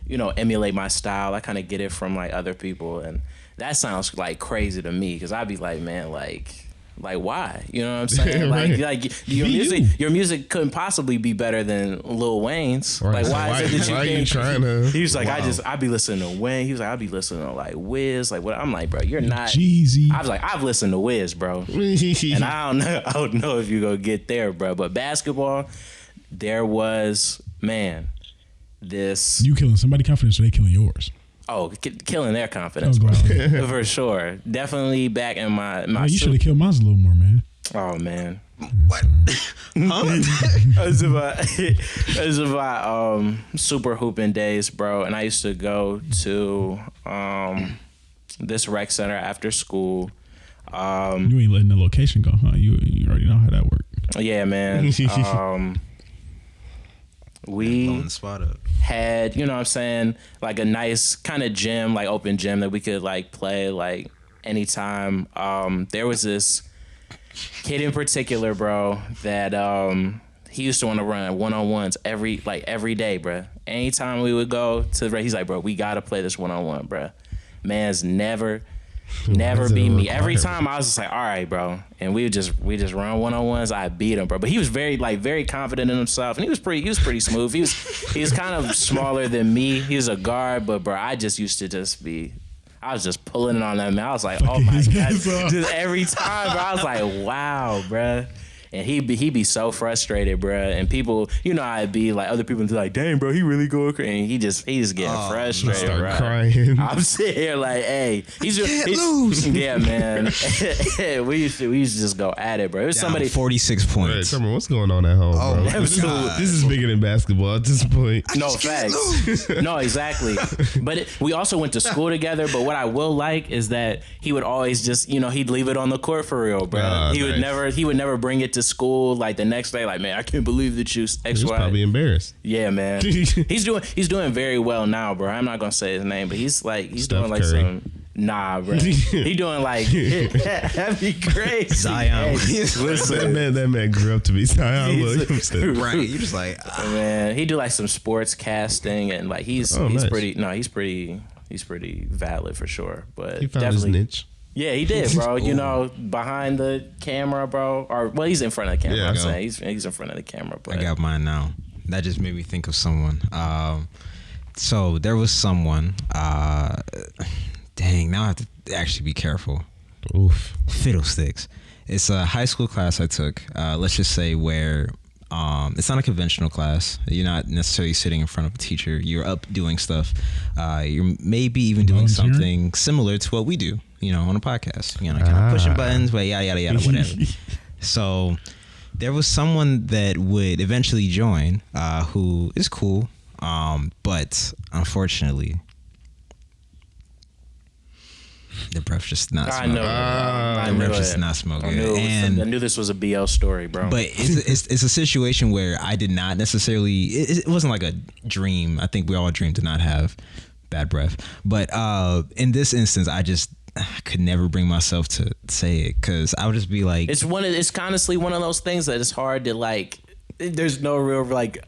emulate my style. I kind of get it from like other people. And that sounds like crazy to me because I'd be like, man, like why? You know what I'm saying? Right. Like your music couldn't possibly be better than Lil Wayne's. Right. Like So why is it that you why are you think? trying to? He was like, Wow. I'd be listening to Wayne. He was like, I'd be listening to like Wiz. Like what? I'm like, bro, you're not. Jeezy. I was like, I've listened to Wiz, bro, and I don't know if you gonna get there, bro. But basketball, there was this. You killing somebody confidence or they killing yours? Oh, killing their confidence, Oh, bro. God. For sure. Definitely back in my Man, you should have killed mine a little more, man. Oh man. What? It was about super hooping days, bro. And I used to go to this rec center after school. You ain't letting the location go, huh? You already know how that worked. Yeah, man. We Blowing the spot up. had, you know what I'm saying, like a nice kind of gym, like open gym that we could like play like anytime. There was this kid in particular, bro, that he used to want to run one-on-ones every day, bro. Anytime we would go to the, he's like, bro, we got to play this one-on-one, bro. Man's never beat me. Every time I was just like, all right, bro. And we just run one-on-ones. I beat him, bro. But he was very confident in himself. And he was pretty smooth. He was kind of smaller than me. He was a guard, but bro, I just used to I was just pulling it on that man. I was like, oh my God. Just every time, bro. I was like, wow, bro. And he'd be so frustrated, bro. And people, you know how it'd be like other people would be like, dang, bro, he really going crazy. And he just getting frustrated, start bro. crying. I'm sitting here like, hey, he's lose. Yeah, man. we used to just go at it, bro. It was Down somebody 46 Right, points. tell me what's going on at home, Oh bro. my This God. This is bigger than basketball at this point. No facts. No, exactly. But we also went to school together. But what I will like is that he would always just, he'd leave it on the court for real, bro. Ah, He would nice. never bring it to school like the next day, like, man, I can't believe that you X, He was Y. probably embarrassed. Yeah, man. He's doing very well now, bro. I'm not gonna say his name, but he's Steph doing like Curry. some. Nah, bro. He doing like that'd be crazy. Zion. Hey, listen, That man grew up to be Zion Williamson. Right. You're just like, man, he do like some sports casting and like he's nice. pretty valid for sure. But He found his definitely, niche. yeah, he did, bro. You know, behind the camera, bro, or well, he's in front of the camera. Yeah, I'm go. saying he's in front of the camera. But I got mine now. That just made me think of someone. So there was someone. Dang, now I have to actually be careful. Oof. Fiddlesticks. It's a high school class I took. Let's just say where it's not a conventional class. You're not necessarily sitting in front of a teacher. You're up doing stuff. You're maybe even doing Volunteering? something similar to what we do, you know, on a podcast. You know, kind of pushing buttons, but yada, yada, yada, whatever. So there was someone that would eventually join who is cool, but unfortunately, the breath just not I smell know. good. I The knew breath just it. not smell I good. knew, And I knew this was a BL story, bro. but it's a situation where I did not necessarily. It wasn't like a dream. I think we all dream to not have bad breath. But in this instance, I could never bring myself to say it because I would just be like, it's honestly one of those things that it's hard to like. There's no real like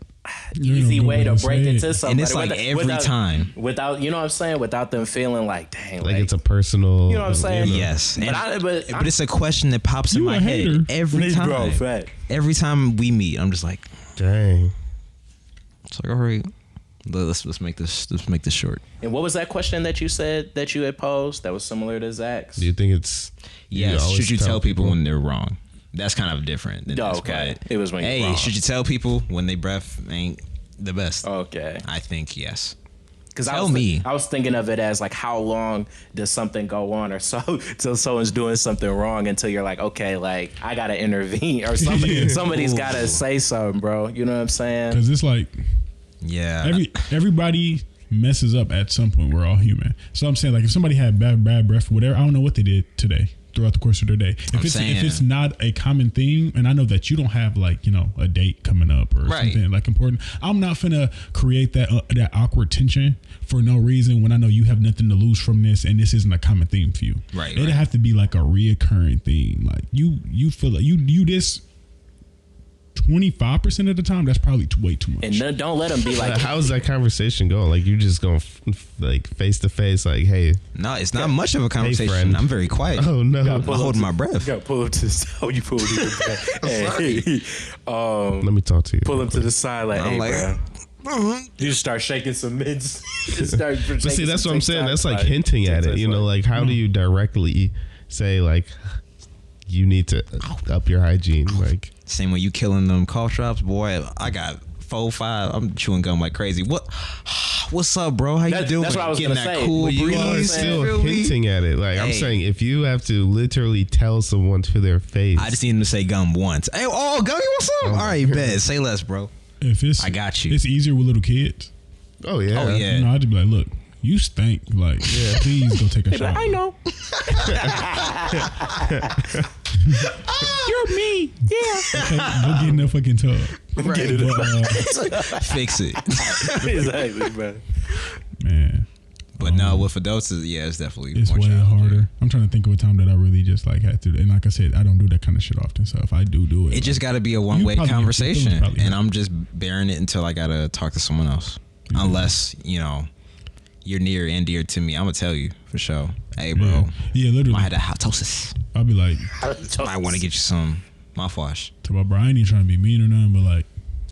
easy no way good to way to break say it it. to somebody. and it's like every time. without, you know what I'm saying, without them feeling like, dang, Like it's a personal. You know what I'm saying? Yes, But and, but but it's a question that pops in You my a hater. head every time. Bro, fact. Every time we meet, I'm just like, Dang. it's like, all right, let's make this short. And what was that question that you said that you had posed that was similar to Zach's? Do you think it's? Yes, always should you tell people when they're wrong? That's kind of different. Than Oh, this, okay. but, It was when you're hey, wrong. should you tell people when they breath ain't the best? Okay. I think yes. Because Tell me. I was thinking of it as like, how long does something go on or so till someone's doing something wrong until you're like, okay, like I gotta intervene or somebody, somebody's gotta say something, bro. You know what I'm saying? Because it's like Yeah. everybody messes up at some point. We're all human. So I'm saying, like, if somebody had bad breath, whatever, I don't know what they did today throughout the course of their day. If it's not a common theme, and I know that you don't have like, you know, a date coming up or Right. something like important, I'm not finna create that awkward tension for no reason when I know you have nothing to lose from this and this isn't a common theme for you. Right, It'd right. have to be like a reoccurring theme. Like you feel like you this 25% of the time. That's probably way too much. And don't let them be like, How's that conversation going? Like you just going like face to face, like, hey, No, it's not much of a conversation. friend. I'm very quiet. oh no, I'm holding my breath. you gotta pull up to the side. You pull to the hey, let me talk to you. pull him to the side like, I'm hey, like, bro. You just start shaking some mids. But But see, that's what I'm saying. That's like hinting at it. You know, like how do you directly say like you need to up your hygiene? Like Same way you killing them cough drops, boy. I got 4-5. I'm chewing gum like crazy. What's up, bro? How you doing? That's what I was Getting gonna that say. cool Well, you are breeze. still Feel me? hinting at it. Like I'm Hey. saying, if you have to literally tell someone to their face, I just need him to say gum once. Hey, gummy, what's up? All right, bet. Say less, bro. If it's, I got you. It's easier with little kids. oh yeah, Oh yeah. You know, I'd just be like, look, you stink. Like, please go take a Be shower. like, I know. You're me. Yeah. Okay, go get in that fucking tub. But, Fix it. Exactly, bro. man, But no, with adults, it's definitely it's more way challenging. harder. I'm trying to think of a time that I really just like had to. And like I said, I don't do that kind of shit often. So if I do it, It just got to be a one-way probably- conversation, your feelings probably and hurt. I'm just bearing it until I gotta talk to someone else. Unless you're near and dear to me, I'm gonna tell you for sure. Hey, bro, yeah, literally. I had a halitosis. I'll be like, I want to get you some mouthwash, to my bro, I ain't even trying to be mean or nothing, but like,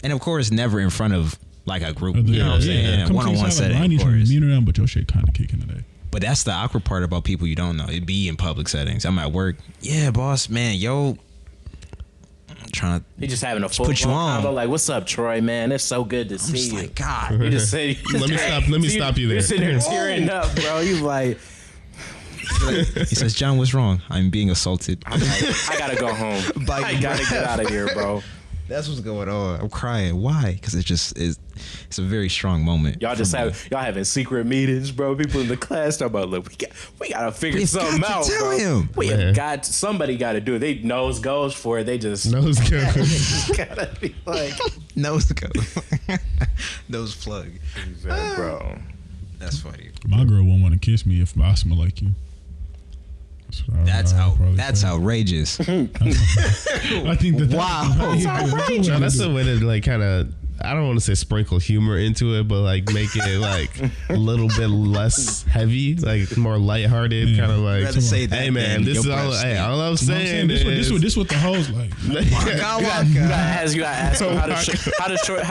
and of course, never in front of like a group. other- You know what I'm saying? come to the One-on-one side, like, setting, I ain't of even trying to course. be mean or nothing, but your shit kind of kicking today. But that's the awkward part about people you don't know. It'd be in public settings. I'm at work. Yeah, boss, man, I'm trying to. He just having a full put you on. combo, like, what's up, Troy, man? It's so good to I'm see just you. like, God. You just say, Let me stop you there. You're sitting there tearing up, bro. You like, He says, John, what's wrong? I'm being assaulted. I gotta go home. I gotta get out of here, bro. That's what's going on. I'm crying. Why? Because it's a very strong moment. Y'all just having secret meetings, bro. People in the class talking about, look, we gotta figure something out, tell bro. him. We have somebody got to do it. They nose goes for it. They just Nose go. just gotta be like Nose go. Nose plug. bro. That's funny. My girl won't want to kiss me if I smell like you. That's outrageous. outrageous. I think that. Wow. That's No, that's the way to like kind of. I don't want to say sprinkle humor into it, but like make it like a little bit less heavy, like more lighthearted, kind of like. Rather say that hey man, than this is your all. breath Hey, stink. all I'm You know what I'm saying saying? This is. what the hoes like. You gotta ask them how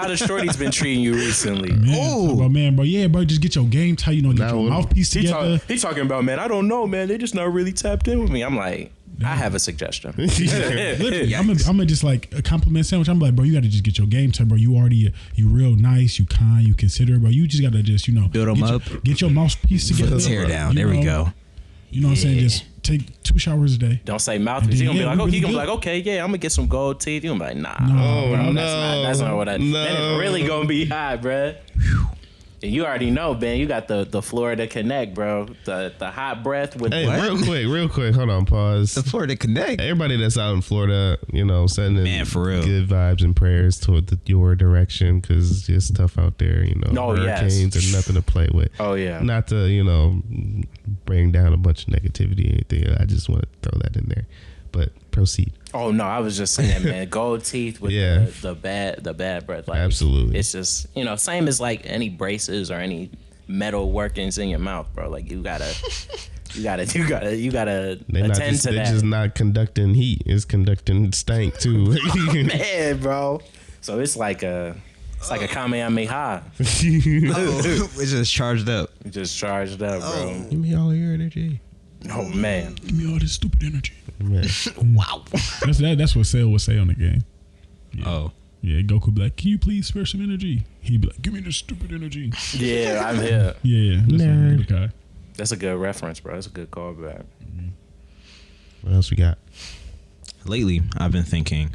the shorty's been treating you recently. Man, bro, yeah, bro, just get your game tight, you know, get your mouthpiece together. He talking about, man, I don't know, man. They just not really tapped in with me. I'm like, I have a suggestion. Literally, I'm gonna just like a compliment sandwich. I'm like, bro, you gotta just get your game tight, bro. You real nice, you kind, you considerate, bro. You just gotta just, you know, Build 'em up. Get your mouthpiece together. Tear down. You There we know, go. You know what I'm saying? Just take 2 showers a day. Don't say mouthpiece. He gonna be like, okay, he gonna be like, okay, yeah, I'm gonna get some gold teeth. You gonna be like, nah, bro, that's not what I. No. Then it's really gonna be high, bro. And you already know, Ben. You got the Florida Connect, bro. The hot breath with Hey, what? real quick. Hold on, pause. The Florida Connect. Everybody that's out in Florida, you know, sending Man, for real. good vibes and prayers toward your direction because it's tough out there. You know, Oh, yes. hurricanes are nothing to play with. Oh yeah. Not to, you know, bring down a bunch of negativity or anything. I just want to throw that in there. But proceed. Oh no, I was just saying, man, gold teeth with the bad breath. Like, absolutely. It's just, you know, same as like any braces or any metal workings in your mouth, bro. Like you gotta attend to that. They're just not conducting heat. It's conducting stank too. Man, bro. So it's like a Kamehameha. It's just charged up. Just charged up, bro. Give me all your energy. Oh man. Give me all this stupid energy. Man. Wow. That's what Cell would say on the game. Yeah. Oh. Yeah, Goku be like, can you please spare some energy? He'd be like, give me this stupid energy. Yeah, I'm here. Yeah. That's Nerd. okay. That's a good reference, bro. That's a good callback. What else we got? Lately, I've been thinking.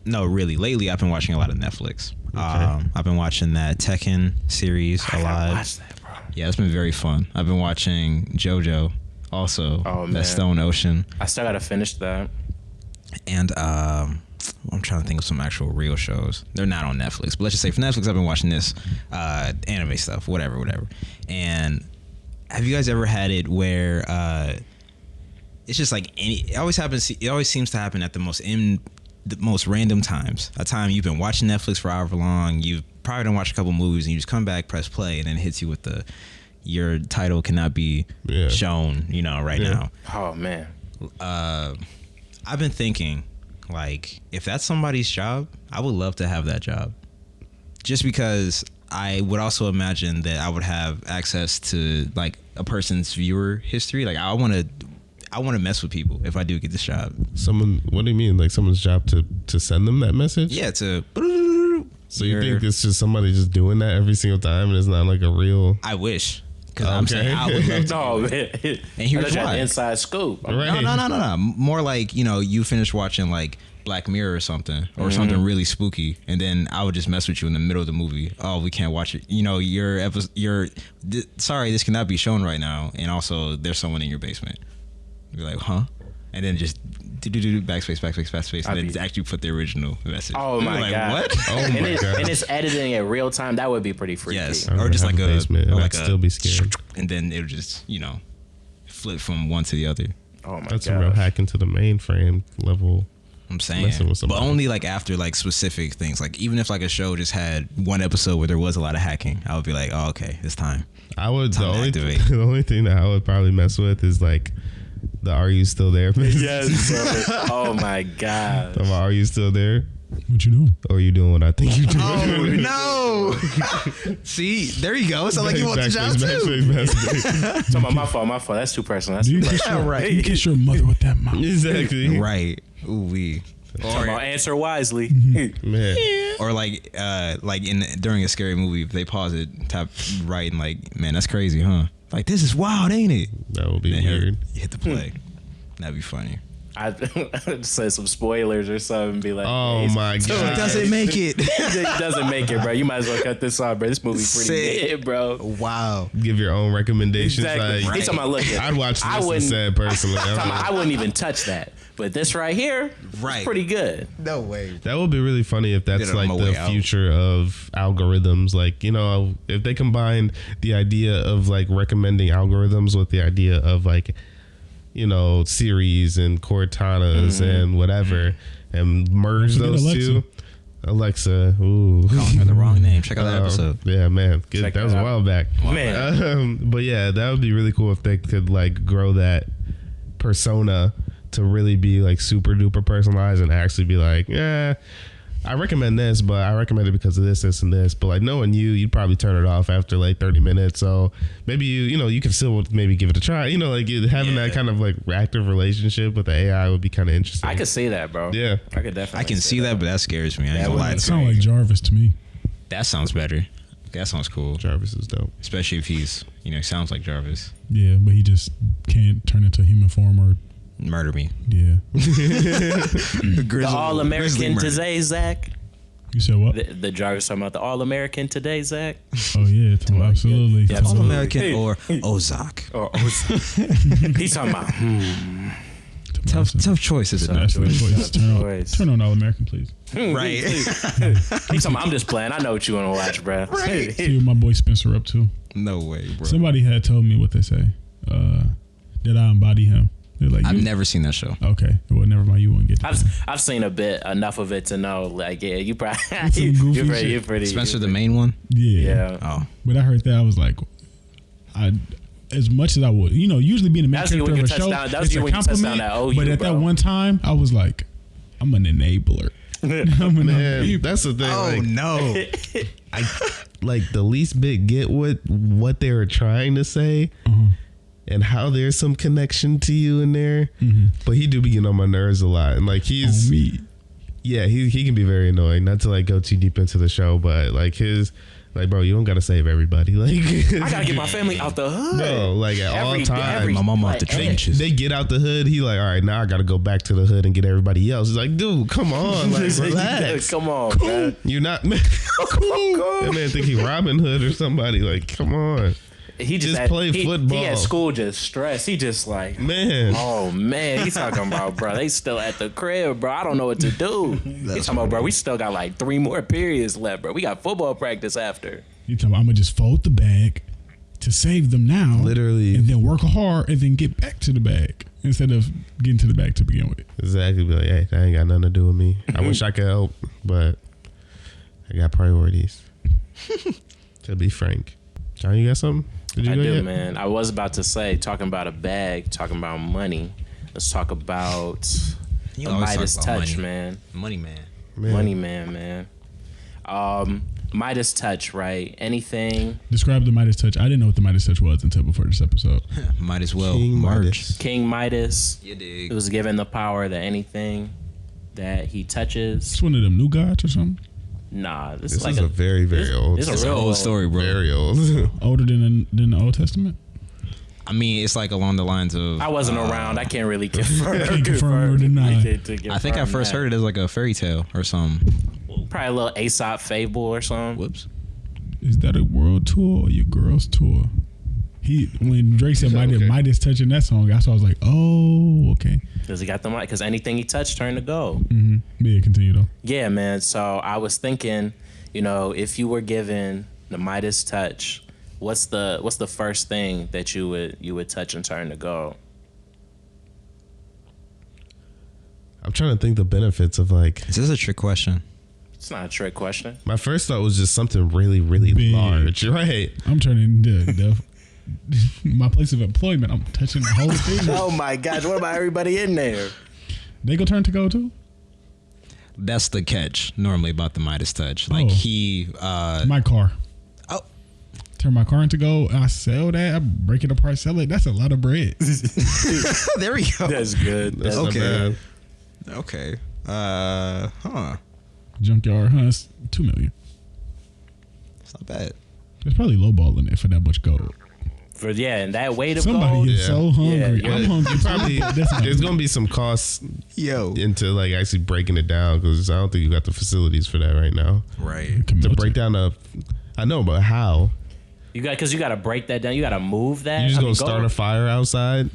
Lately I've been watching a lot of Netflix. I've been watching that Tekken series a lot. Watch that, bro. Yeah, it's been very fun. I've been watching JoJo, also. Oh, man. That Stone Ocean. I still gotta finish that. And I'm trying to think of some actual real shows. They're not on Netflix, but let's just say for Netflix, I've been watching this anime stuff, whatever. And have you guys ever had it where it's just like it always seems to happen at the most random times. A time you've been watching Netflix for however long, you've probably done watch a couple movies, and you just come back, press play, and then it hits you with your title cannot be shown, right now. Oh man. I've been thinking, like, if that's somebody's job, I would love to have that job. Just because I would also imagine that I would have access to like a person's viewer history. Like I want to mess with people if I do get this job. What do you mean? Like someone's job to send them that message? Yeah, to. So you think it's just somebody just doing that every single time and it's not like a real... I wish. Because I'm saying I would love to. No, man. And here's why. An inside scoop. Right. No. More like, you finish watching like Black Mirror or something, or something really spooky, and then I would just mess with you in the middle of the movie. Oh, we can't watch it. Sorry, this cannot be shown right now. And also, there's someone in your basement. You're like, huh? And then just backspace, and then actually put the original message. Oh my god! What? Oh my god! And it's editing in real time. That would be pretty freaky. Yes, or just like a basement. I'd still be scared. And then it would just flip from one to the other. Oh my god! That's a real hack into the mainframe level. I'm saying, but only like after like specific things. Like even if like a show just had one episode where there was a lot of hacking, I would be like, oh okay, it's time. I would the only thing that I would probably mess with is like the "Are you still there?" Yes, bro. Oh my god! Are you still there? What you doing? Or are you doing what I think you're doing? Oh no! See, there you go. Sound like you want the job too. Talking about my fault. That's too personal. That's Do you too kiss personal. your, right. You kiss your mother with that mouth? Exactly. Right. Ooh wee. Talking about answer wisely. Man. Or like during a scary movie, if they pause it, tap right, and like, man, that's crazy, huh? Like this is wild, ain't it? That would be then weird. You hit the play. That'd be funny. I say some spoilers or something. Be like, Oh my He god. doesn't make it. He doesn't make it, bro. You might as well cut this off, bro. This movie pretty Sick. good, bro. Wow. Give your own recommendations. Exactly. Like, He's talking about, look, I'd watch I this wouldn't- instead personally. I wouldn't even touch that. But this right here, Right. is pretty good. No way. That would be really funny if that's Get it on like my the way out. future of algorithms. Like, you know, if they combine the idea of like recommending algorithms with the idea of like, you know, Siris and Cortanas and whatever, and merge Don't forget those Alexa. two. Alexa, ooh. Calling her the wrong name. Check out that episode. Yeah, man. Good. Check That was that a out. while back. Man. But yeah, that would be really cool if they could like grow that persona to really be like super duper personalized and actually be like, yeah, I recommend this, but I recommend it because of this, this, and this. But like knowing you, you'd probably turn it off after like 30 minutes. So maybe you know, you can still maybe give it a try. You know, like having that kind of like active relationship with the AI would be kind of interesting. I could see that, bro. Yeah. I could definitely. I can see that, but that scares me. I ain't gonna lie It to sounds you. like Jarvis to me. That sounds better. That sounds cool. Jarvis is dope. Especially if he's, you know, sounds like Jarvis. Yeah, but he just can't turn into human form or Murder me. yeah. The All American today, Zach. You said what? The Jarvis talking about the All American today, Zach. Oh yeah, absolutely. Yeah, All absolutely. American or Ozark. Or he's talking about. Tough choices. That's the choice. Choice. Turn on All American, please. Right. He's talking about, I'm just playing. I know what you want to watch, bro. See what my boy Spencer up to. No way, bro. Somebody had told me what they say. That I embody him. They're like, I've you- never seen that show. Okay, well, never mind. You won't get. I've seen enough of it to know, like, yeah, you probably some goofy you're pretty. Spencer, the main one. Yeah. Yeah. Oh, But I heard that I was like, as much as I would, you know, usually being a main That's you character when of you a touch show, down- that was it's you a when you touched compliment. down that OU, But at bro. that one time, I was like, I'm an enabler. I'm an Man, enabler. that's the thing. like, no. I like the least bit get what they were trying to say and how there's some connection to you in there. But he do be getting on my nerves a lot. And like he's On me. yeah, he can be very annoying. Not to like go too deep into the show, but like his like bro, you don't gotta save everybody. Like I gotta get my family out the hood. bro, like at all times. My mom off the like, trenches. They get out the hood. He like, all right, now I got to go back to the hood and get everybody else. He's like, dude, come on, like relax. Come on, man. You're not. That man think he Robin Hood or somebody. Like, come on, He Just at- play he, football. He at school just stressed. He just like, man. oh man, he's talking about, bro, they still at the crib, bro. I don't know what to do. He's talking about, bro, we still got like 3 more periods left, bro. We got football practice after. You talking about, I'm gonna just fold the bag to save them now, Literally. and then work hard and then get back to the bag instead of getting to the bag to begin with. Exactly. Be like, hey, that ain't got nothing to do with me. I wish I could help, but I got priorities. To be frank, John, you got something? Did you I go do, yet? man. I was about to say, talking about a bag, talking about money. Let's talk about You the always talk Midas about Touch, money. man. Money man. Money man. Midas Touch, right? Anything. Describe the Midas Touch. I didn't know what the Midas Touch was until before this episode. Might as well King merge. Midas. King Midas. You It dig? was given the power that anything that he touches. It's one of them new gods or something. Nah, this This is like is a very, very old. It's It's a an real old story, bro. Very old. Older than the Old Testament. I mean, it's like along the lines of. I wasn't around. I can't really confirm. Can't confirm or deny. I think I first heard it as like a fairy tale or something. Probably a little Aesop fable or something. Whoops. Is that a world tour or your girls tour? When Drake said Okay. Midas touching that song, that's why I was like, oh, okay. Because he got the mic. Because anything he touched turned to gold. Mm-hmm. Yeah, continue though. Yeah, man. So I was thinking, you know, if you were given the Midas touch, what's the first thing that you would touch and turn to gold? I'm trying to think the benefits of like. Is this a trick question? It's not a trick question. My first thought was just something really, really Big. large, right? I'm turning my place of employment. I'm touching the whole thing. Oh my gosh! What about everybody in there? They go turn to gold too. That's the catch normally about the Midas Touch. Like Oh. he. My car. Oh. Turn my car into gold. I sell that. I break it apart, sell it. That's a lot of bread. There we go. That's good. That's not Okay. bad. Okay. Huh. Junkyard hunts, $2 million. It's not bad. There's probably lowballing it for that much gold. and that weight of Somebody gold. is so hungry. Yeah. I'm hungry. Probably That's there's gonna be some costs Yo. into like actually breaking it down because I don't think you got the facilities for that right now. Right. To break down I know, but how? You got to break that down. You got to move that. You just gonna start a fire outside?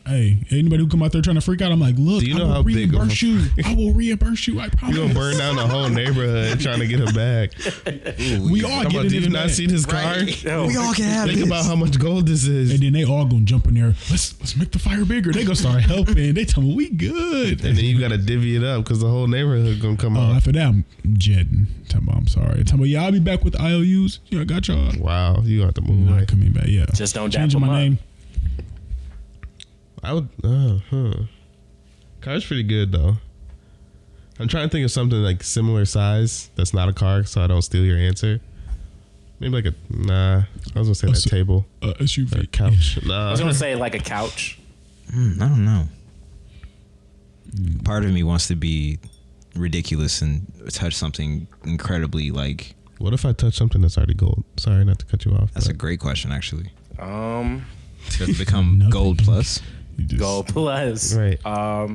Hey, anybody who come out there trying to freak out, I'm like, look, Do you know I how will big of reimburse you. I will reimburse you. I promise. You gonna burn down the whole neighborhood trying to get a bag? We all Come get on, it do in you the not bag. see this car? We all can have Think this. about how much gold this is. And then they all gonna jump in there. Let's make the fire bigger. They gonna start helping. They tell me we good. And then you gotta divvy it up because the whole neighborhood gonna come out. After that, I'm jetting. Tell me, I'm sorry. Tell me, yeah, I'll be back with the IOUs. Yeah, I got y'all. Wow, you have to move away. Not coming back. Yeah, Just don't dap changing them my up. name. I would. Car's pretty good though. I'm trying to think of something like similar size that's not a car, so I don't steal your answer. Maybe like I was gonna say that table, SUV, or a couch. Nah, I was gonna say like a couch. I don't know. Part of me wants to be ridiculous and touch something incredibly like. What if I touch something that's already gold? Sorry, not to cut you off. That's a but great question, actually. To To become Nothing. gold plus, You just- gold plus. Right.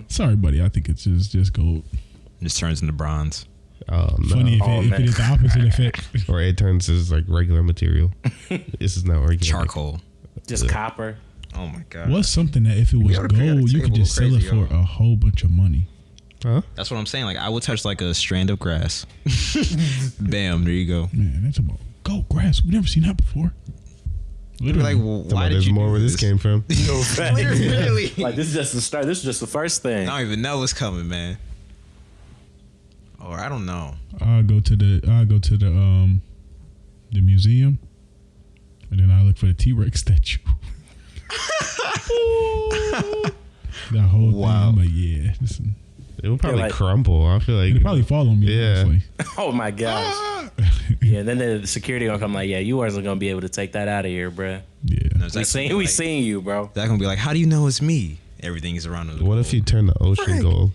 Sorry, buddy. I think it's just gold. just turns into bronze. Oh no. Funny if, Oh, if man. it is the opposite effect. Or it turns as like regular material. This is not organic. Charcoal. Just copper. Oh my god. What's something that if it was gotta pick out a gold, you could table. just sell it Crazy, for yo. a whole bunch of money? Huh? That's what I'm saying. Like I would touch like a strand of grass. Bam, there you go. Man, that's about gold grass. We've never seen that before. You'd be like, well, why did There's you more do where this came from. Literally. Like this is just the start. This is just the first thing. I don't even know what's coming, man. Or I don't know. I'll go to the museum, and then I look for the T-Rex statue. That whole thing. Wow. I'm like, yeah, listen. It would probably Yeah, like- crumble. I feel like It'll probably fall on me. Yeah. Honestly. Oh my gosh. Yeah. And then the security gonna come like, yeah, you wasn't gonna be able to take that out of here, bruh. Yeah. No, We Zach's seen gonna be like- seen you, bro. Zach's gonna be like, how do you know it's me? Everything is around the What if you turn the ocean gold?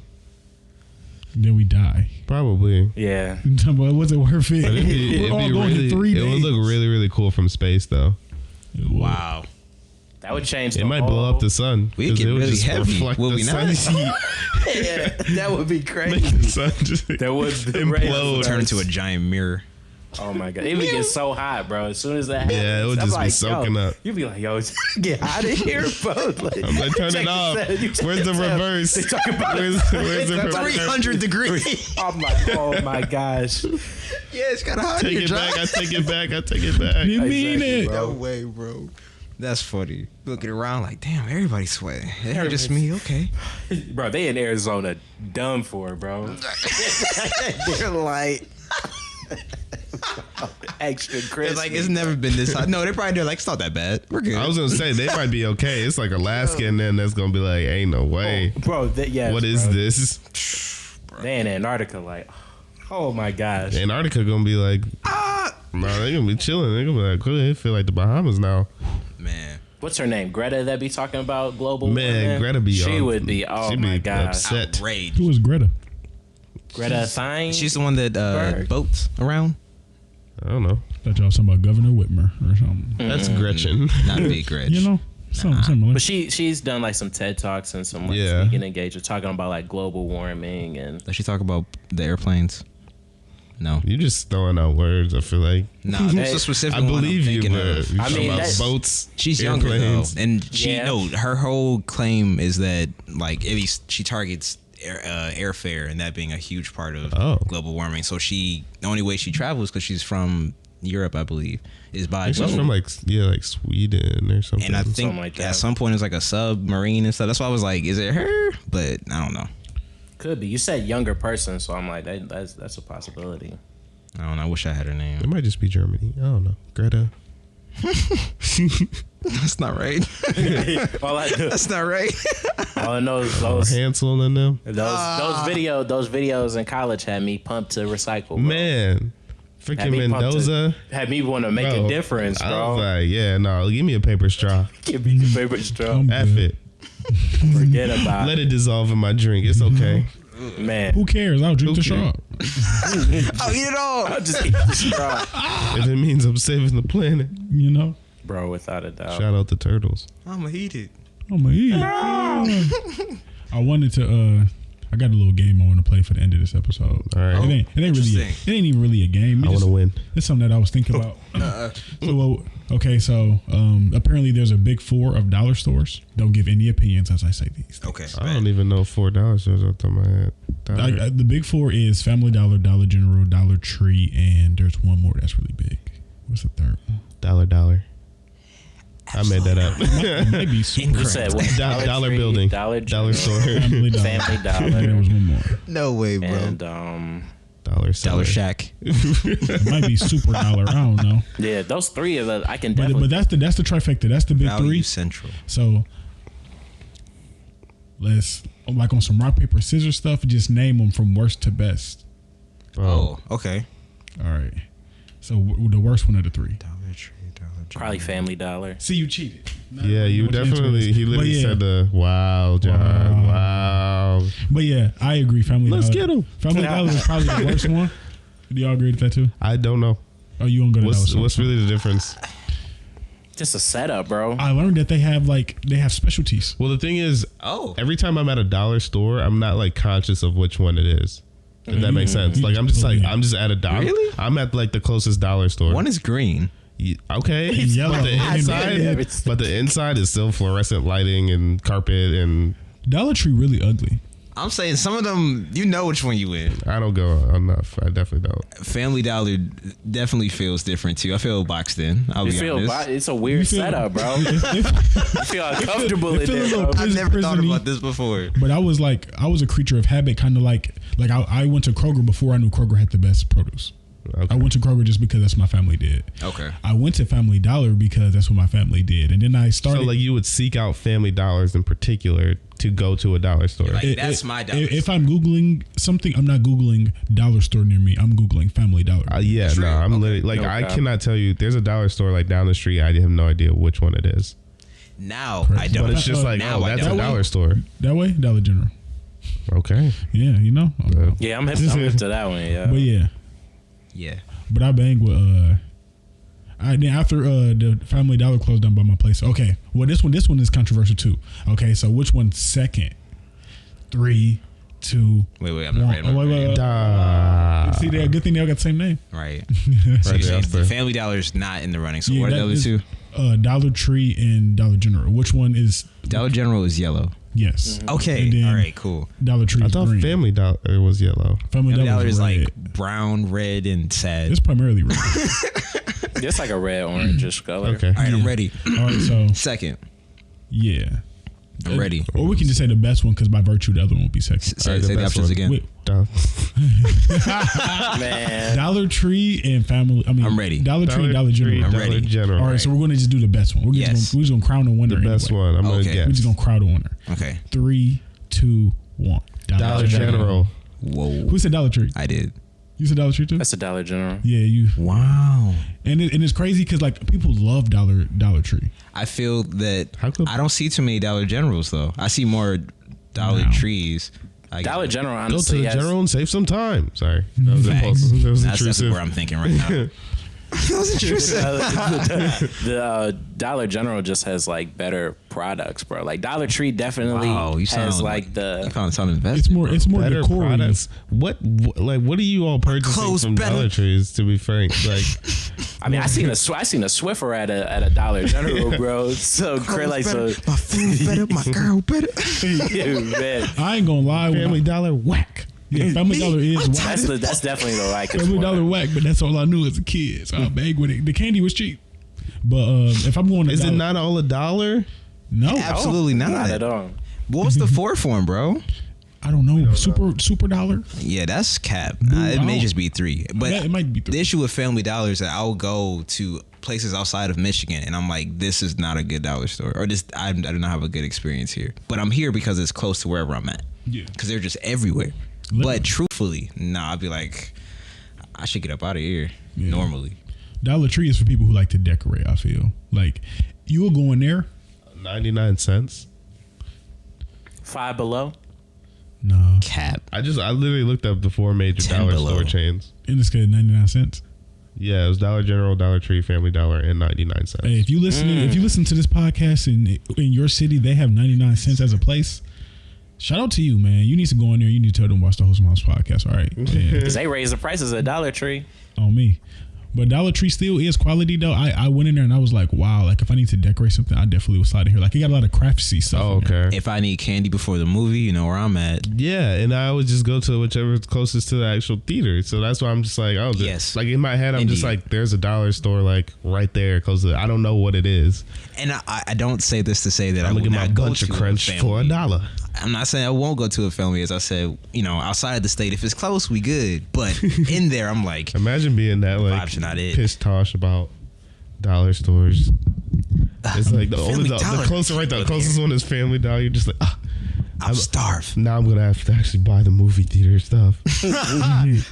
Then we die. Probably. Yeah. But was it worth it? But We're all going in 3 days. it would look really, really cool from space, though. It would. Wow. That would change. It might blow up the sun. We 'cause get it would really just heavy, reflect will the we not? sun's heat. Yeah, that would be Make crazy. the sun just That would implode. Turn into a giant mirror. Oh my god, it would get so hot, bro. As soon as that happens, Yeah, it would I'm just be like, soaking yo, up. You'd be like, yo, get out of here, bro. Like, I'm like, turn check it off. yourself. You check Where's the yourself. reverse? They talk about Where's the They talk about reverse? 300 degrees. I'm like, oh my gosh. Yeah, it's kind of hot Take here, it Josh. back. I take it back. I take it back. You mean Exactly, it? bro. No way, bro. That's funny. Looking around like, damn, everybody's sweating. It ain't just me. Okay. Bro, they in Arizona done for, bro. They're like extra It's crispy. like, it's never been this hot. No, they probably do like, it's not that bad. We're good. I was gonna say they might be okay. It's like Alaska, and then that's gonna be like, ain't no way. bro, yes, What is bro. this? They in Antarctica, like, oh my gosh. Antarctica gonna be like, no, they gonna be chilling. They gonna be like, cool. They feel like the Bahamas now. Man. What's her name? Greta that be talking about global Man, warming? Greta be She on- would be, oh she'd my be gosh. upset. Outrage. Who was Greta? Greta Thunberg? She's the one that Berg. boats around. I don't know. Thought y'all was talking about Governor Whitmer or something. That's Gretchen. Not big Reg. You know, something similar. But she's done like some TED Talks and some like Yeah. speaking engagements talking about like global warming and Does she talk about the airplanes? No. You just throwing out words. I feel like No, this is specifically I one I'm believe you, thinking but of. you I talking mean, about that's- boats. She's younger though, airplanes. and she Yeah. no. Her whole claim is that like at least she targets airfare, and that being a huge part of Oh. global warming. So the only way she travels because she's from Europe, I believe, is by She's boat. from like Sweden or something. And I think Something like that. at some point it was like a submarine and stuff. That's why I was like, is it her? But I don't know. could be. You said younger person, so I'm like that's a possibility. I don't know. I wish I had her it name. might just be Germany. I don't know. Greta. That's not right. All I do, That's not right. all I know is Or those Hansel and them. those videos in college had me pumped to recycle. Bro. Man, Had freaking me pumped Mendoza. had me want to make Bro, a difference, I bro. was like, yeah, no, give me a paper straw. Give me your favorite straw. I'm F good. it. Forget about Let it dissolve in my drink. It's okay. it, man. Who cares? I'll drink the cares? straw. I'll eat it all. I'll just eat the straw. If it means I'm saving the planet. You know, Bro, without a doubt. Shout out to Turtles. I'ma eat it. I'm gonna eat it. I wanted to. I got a little game I want to play for the end of this episode. All right. It ain't even really a game. I want to win. It's something that I was thinking about. So apparently there's a big four of dollar stores. Don't give any opinions as I say these. Okay. I don't even know $4 was off the top of my head. The big four is Family Dollar, Dollar General, Dollar Tree, and there's one more that's really big. What's the third one? Dollar. I made that up. It might be super. You said what? Dollar Tree, Building. Dollar Store. Family Dollar. Family Dollar. There was one more. No way, bro. And Dollar Shack. It might be Super Dollar. I don't know. yeah, those three are the I can But definitely. that's the trifecta. That's the big Value three. Central. So let's like on some rock paper scissors stuff. Just name them from worst to best. Oh, okay. All right. So the worst one of the three. Dollar Tree, Dollar General. Probably Family Dollar. See, you cheated. Yeah, you definitely. He literally But yeah. said the wow, John. Wow. But yeah, I agree. Family Let's Dollar. get 'em. Family Dollar is probably the worst one. Do y'all agree with that too? I don't know. Oh, you don't go to Dollar Store? What's really the difference? Just a setup, bro. I learned that they have specialties. Well, the thing is, Oh. every time I'm at a dollar store, I'm not like conscious of which one it is. If that makes sense. Like I'm just at a dollar. Really? I'm at like the closest dollar store. One is green. Okay. It's yellow. But the inside, but the inside is still fluorescent lighting and carpet, and Dollar Tree really ugly. I'm saying some of them, you know which one you in. I don't go enough. I definitely don't. Family Dollar definitely feels different too. I feel boxed in. I'll You be feel honest. it's a weird setup, bro. You feel uncomfortable it in feel a there, little bro. I've never thought prison-y. about this before. But I was a creature of habit, kind of like I went to Kroger before I knew Kroger had the best produce. Okay. I went to Kroger just because that's what my family did. Okay. I went to Family Dollar because that's what my family did, and then I started. So like you would seek out Family Dollars in particular to go to a dollar store. Like, that's my dollar If store. I'm Googling something, I'm not Googling dollar store near me. I'm Googling Family Dollar. Yeah, That's no, right. I'm Okay. literally like Okay. I cannot tell you. There's a dollar store like down the street. I have no idea which one it is. Now Correct. I don't. But it's just like, now oh, I that's a don't. dollar store. That way, Dollar General. Okay. Yeah, you know. Yeah, I'm hip to that one. Yeah. But yeah, Yeah. but I bang with then after the Family Dollar closed down by my place. Okay, well this one is controversial too. Okay, so which one's second? 3, 2. Wait. I'm not One. ready. Oh, wait. See, that good thing they all got the same name. Right. Right So you're saying after. Family Dollar's not in the running. So Yeah, what are the that other is- two? Dollar Tree and Dollar General. Which one is? Dollar General is yellow. Yes. Okay. And then All right. Cool. Dollar Tree I is thought green. Family Dollar was yellow. Family Family Dollar is red. like brown, red, and sad. It's primarily red. It's like a red orange color. Okay. All right. I'm ready. All right, so Second. yeah. I'm ready. Or we can just say the best one because by virtue the other one will be second. Say, All right, say the best options one. again. Wait, Man. Dollar Tree and Family. I mean, I'm ready. Dollar Tree and Dollar General. I'm Dollar ready. General. All right, so we're going to just do the best one. We're Yes. just gonna crown a winner. The best anyway. one. I'm gonna Okay. We're guess. just gonna crowd a winner. Okay. 3, 2, 1. Dollar General. Whoa. Who said Dollar Tree? I did. You said Dollar Tree too? That's a Dollar General. Yeah, you. Wow. And it's crazy because like people love Dollar Tree. I feel that How come- I don't see too many Dollar Generals though. I see more Dollar No. Trees. I Dollar guess. General, Go to honestly, the has, general and save some time. Sorry. That was Facts. impulsive. That was That's intrusive. where I'm thinking right now. That was intrusive. the Dollar General just has like better products, bro. Like Dollar Tree definitely Wow, you sound has like the. You found some investment. It's more Better decor. products. What are you all purchasing clothes from better. Dollar Trees? To be frank, like I mean, I seen a Swiffer at a Dollar General, bro. So great, like so. My food better, my girl better. Yeah, man. I ain't gonna lie. Family Dollar whack. Yeah, Family Dollar is whack. That's definitely the likest Family one. Dollar whack, but that's all I knew as a kid. So I bag with it. The candy was cheap, but if I'm going to Is it Dollar- not all $1? No, Absolutely not. Not at all. What was the fourth one, bro? I don't know. Super Dollar. Yeah, that's cap. Dude, It I may don't- just be 3. But Yeah, it might be 3. the issue with Family Dollar is that I'll go to places outside of Michigan and I'm like, this is not a good dollar store, or this I do not have a good experience here. But I'm here because it's close to wherever I'm at. Yeah. Because they're just everywhere. Literally. But truthfully, nah, I'd be like, I should get up out of here. Yeah. Normally. Dollar Tree is for people who like to decorate. I feel like you will go in there. 99 cents. Five Below. Nah, Cap. I literally looked up the 4 major 10 dollar below. store chains. and it's good 99 cents. Yeah, it was Dollar General, Dollar Tree, Family Dollar, and 99 cents. Hey, if you listen to this podcast in your city, they have 99 cents as a place. Shout out to you, man. You need to go in there. You need to tell them watch the Wholesome House podcast. All right, Because they raised the prices at Dollar Tree. on me. But Dollar Tree still is quality though. I went in there and I was like, wow, like if I need to decorate something, I definitely would slide in here. Like it got a lot of craftsy stuff. Oh, in there. okay. If I need candy before the movie, you know where I'm at. Yeah, and I would just go to whichever's closest to the actual theater. So that's why I'm just like, oh, Yes. Like in my head, I'm just Indeed. like, there's a dollar store like right there close to. I don't know what it is. And I don't say this to say that I I'm would gonna get my not go bunch of to a crunch for family. $1. I'm not saying I won't go to a family. As I said, you know, outside the state, if it's close, we good. But in there, I'm like, Imagine being that like Vibes are not it. pissed tosh about dollar stores. It's like the Family the Dollar. closer, right? The closest one is Family Dollar. You're just like, I'm starved. now I'm gonna have to actually buy the movie theater stuff.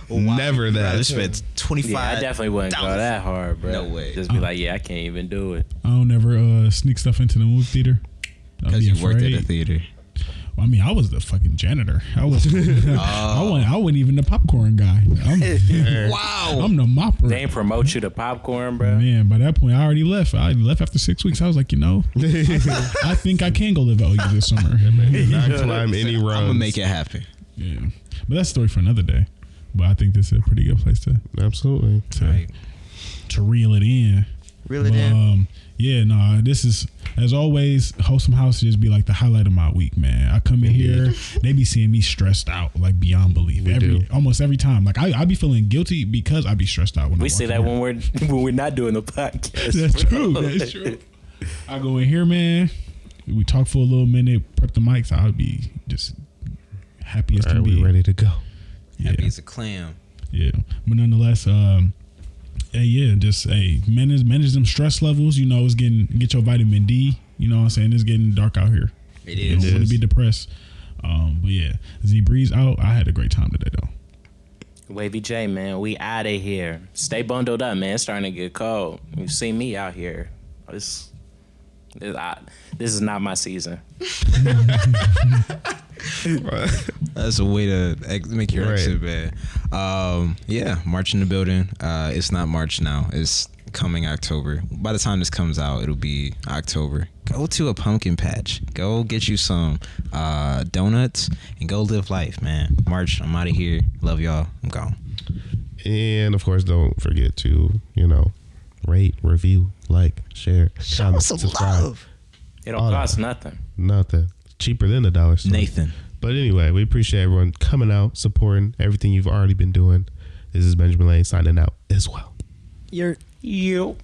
Never that. I just spent $25. Yeah, I definitely wouldn't go that hard, bro. No way. Just be like, yeah, I can't even do it. I don't ever sneak stuff into the movie theater. I'd Because be you worked at afraid. a theater. I mean, I was the fucking janitor. I was. I wasn't even the popcorn guy. Wow. I'm the mopper. They ain't promote you to popcorn, bro. Man, by that point, I already left. I left after 6 weeks. I was like, I think I can go live out here this summer. Not climb any runs. I'm going to make it happen. Yeah, but that's a story for another day. But I think this is a pretty good place to Absolutely. Right. reel it in. Reel it in. Yeah, no, this is, as always, Wholesome House just be like the highlight of my week, man. I come in here, they be seeing me stressed out, like beyond belief. Almost every time. Like, I be feeling guilty because I be stressed out. We say that when we're not doing the podcast. That's bro. true. That's true. I go in here, man. We talk for a little minute, prep the mics. I'll be just happy as All can right, be. we ready to go. Happy as a clam. Yeah, but nonetheless, just manage them stress levels. You know, get your vitamin D. You know what I'm saying? It's getting dark out here. It You is. don't want to be depressed. But yeah, Z Breeze out. I had a great time today though. Wavy J, man, we out of here. Stay bundled up, man. It's starting to get cold. You see me out here. This is not my season. That's a way to make your Right. exit bad. Yeah, March in the building. It's not March now. It's coming October. By the time this comes out, it'll be October. Go to a pumpkin patch. Go get you some donuts and go live life, man. March, I'm out of here. Love y'all. I'm gone. And of course, don't forget to, rate, review, like, share, comment, subscribe. It don't All cost that. nothing. Nothing. Cheaper than $1 store. Nathan. But anyway, we appreciate everyone coming out, supporting everything you've already been doing. This is Benjamin Lane signing out as well. You're you.